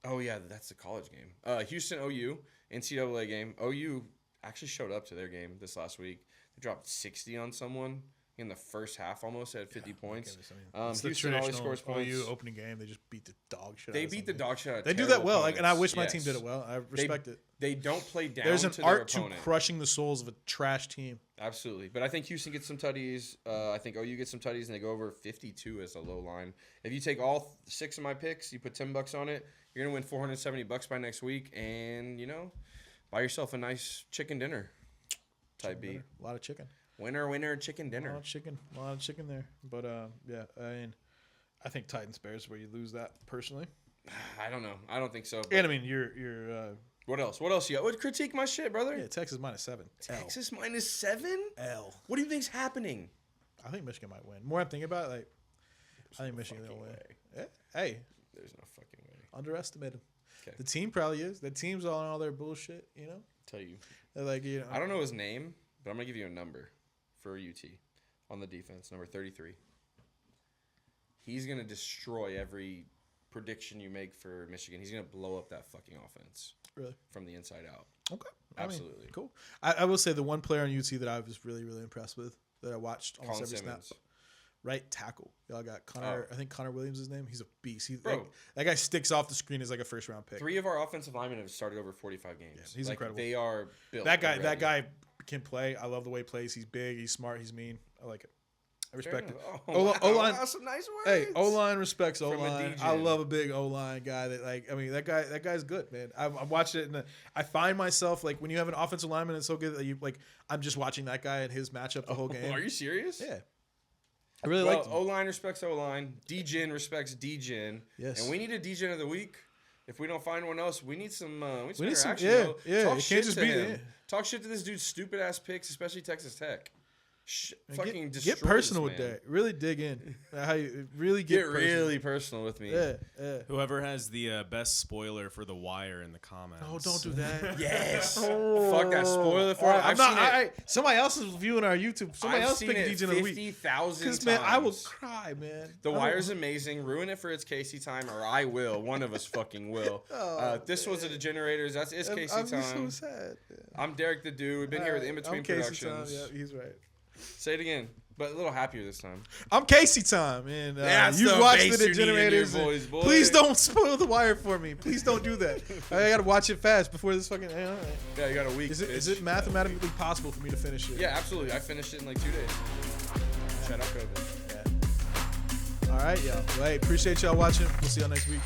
Oh, yeah, that's the college game. Houston OU, NCAA game. OU actually showed up to their game this last week. They dropped 60 on someone in the first half almost. They had 50 points. It's the Houston always traditional scores points. OU opening game. They just beat the dog shit. They out of beat the somebody. dog shit out of They do that terrible well, opponents. and I wish my Yes. team did it well. I respect it. They don't play down There's an to their art to opponent. crushing the souls of a trash team. Absolutely. But I think Houston gets some tutties. I think OU gets some tutties, and they go over 52 as a low line. If you take all 6 of my picks, you put $10 on it, you're going to win $470 by next week, and, buy yourself a nice chicken dinner type beat. A lot of chicken. Winner, chicken A dinner. lot of chicken there. But, yeah, I think Titans-Bears is where you lose that, personally. I don't know. I don't think so. And, I mean, you're What else? What else you got? What critique my shit, brother? yeah, Texas -7. Texas -7? L. What do you think's happening? I think Michigan might win. More I'm thinking about it, I think Michigan will win. Yeah. Hey, There's no fucking way. underestimate them. Okay. The team probably is. The team's on all their bullshit, Tell you. They're like, I don't know his name, but I'm going to give you a number for UT on the defense, number 33. He's going to destroy every prediction you make for Michigan. He's going to blow up that fucking offense. Really? From the inside out. Okay. Absolutely. Cool. I will say the one player on UT that I was really, really impressed with that I watched almost Colin every Simmons. snap. Right tackle. Y'all got Connor. I think Connor Williams is his name. He's a beast. Bro. That guy sticks off the screen as like a first round pick. 3 of our offensive linemen have started over 45 games. Yeah, he's incredible. They are built. That and ready. guy can play. I love the way he plays. He's big. He's smart. He's mean. I like it. I respect it. Oh, O-line. wow, some nice words. Hey, O-line respects From a O-line. Degen. I love a big O-line guy that guy's good, man. I watched it and I find myself like when you have an offensive lineman that's so good that you like I'm just watching that guy and his matchup the whole game. Are you serious? Yeah. I really Well, like O-line respects O-line. Degen respects Degen. Yes. And we need a Degen of the week. If we don't find one else, we need some We need some- interaction. yeah, yo. yeah, Talk it can't shit just to be- him. yeah. Talk shit to this dude's stupid ass picks, especially Texas Tech. Fucking get personal with that. Really dig in. How you really Get personal. really personal with me. Yeah. Whoever has the best spoiler for The Wire in the comments. Oh, don't do that. Yes. Fuck that. Spoil it for All it. right, I've seen it. somebody else is viewing our YouTube. Somebody I've else seen picked it DJ of the week. 50,000 times. Man, I will cry, man. The Wire's amazing. Ruin it for It's Casey time, or I will. One of us fucking will. This was a Degenerators. It's Casey I'm time. so sad. Yeah. I'm Derek the Dude. We've been here with In Between I'm Casey Productions. Time. Yeah, he's right. Say it again, but a little happier this time. I'm Casey Time, and That's you the watched bass the you need in your Degenerators. voice, boy. Please don't spoil The Wire for me. Please don't do that. I gotta watch it fast before this fucking. All right. Yeah, you got a week. Is it mathematically possible for me to finish it? Yeah, absolutely. I finished it in like 2 days. Shout out COVID. Yeah. All right, y'all. Well, hey, appreciate y'all watching. We'll see y'all next week.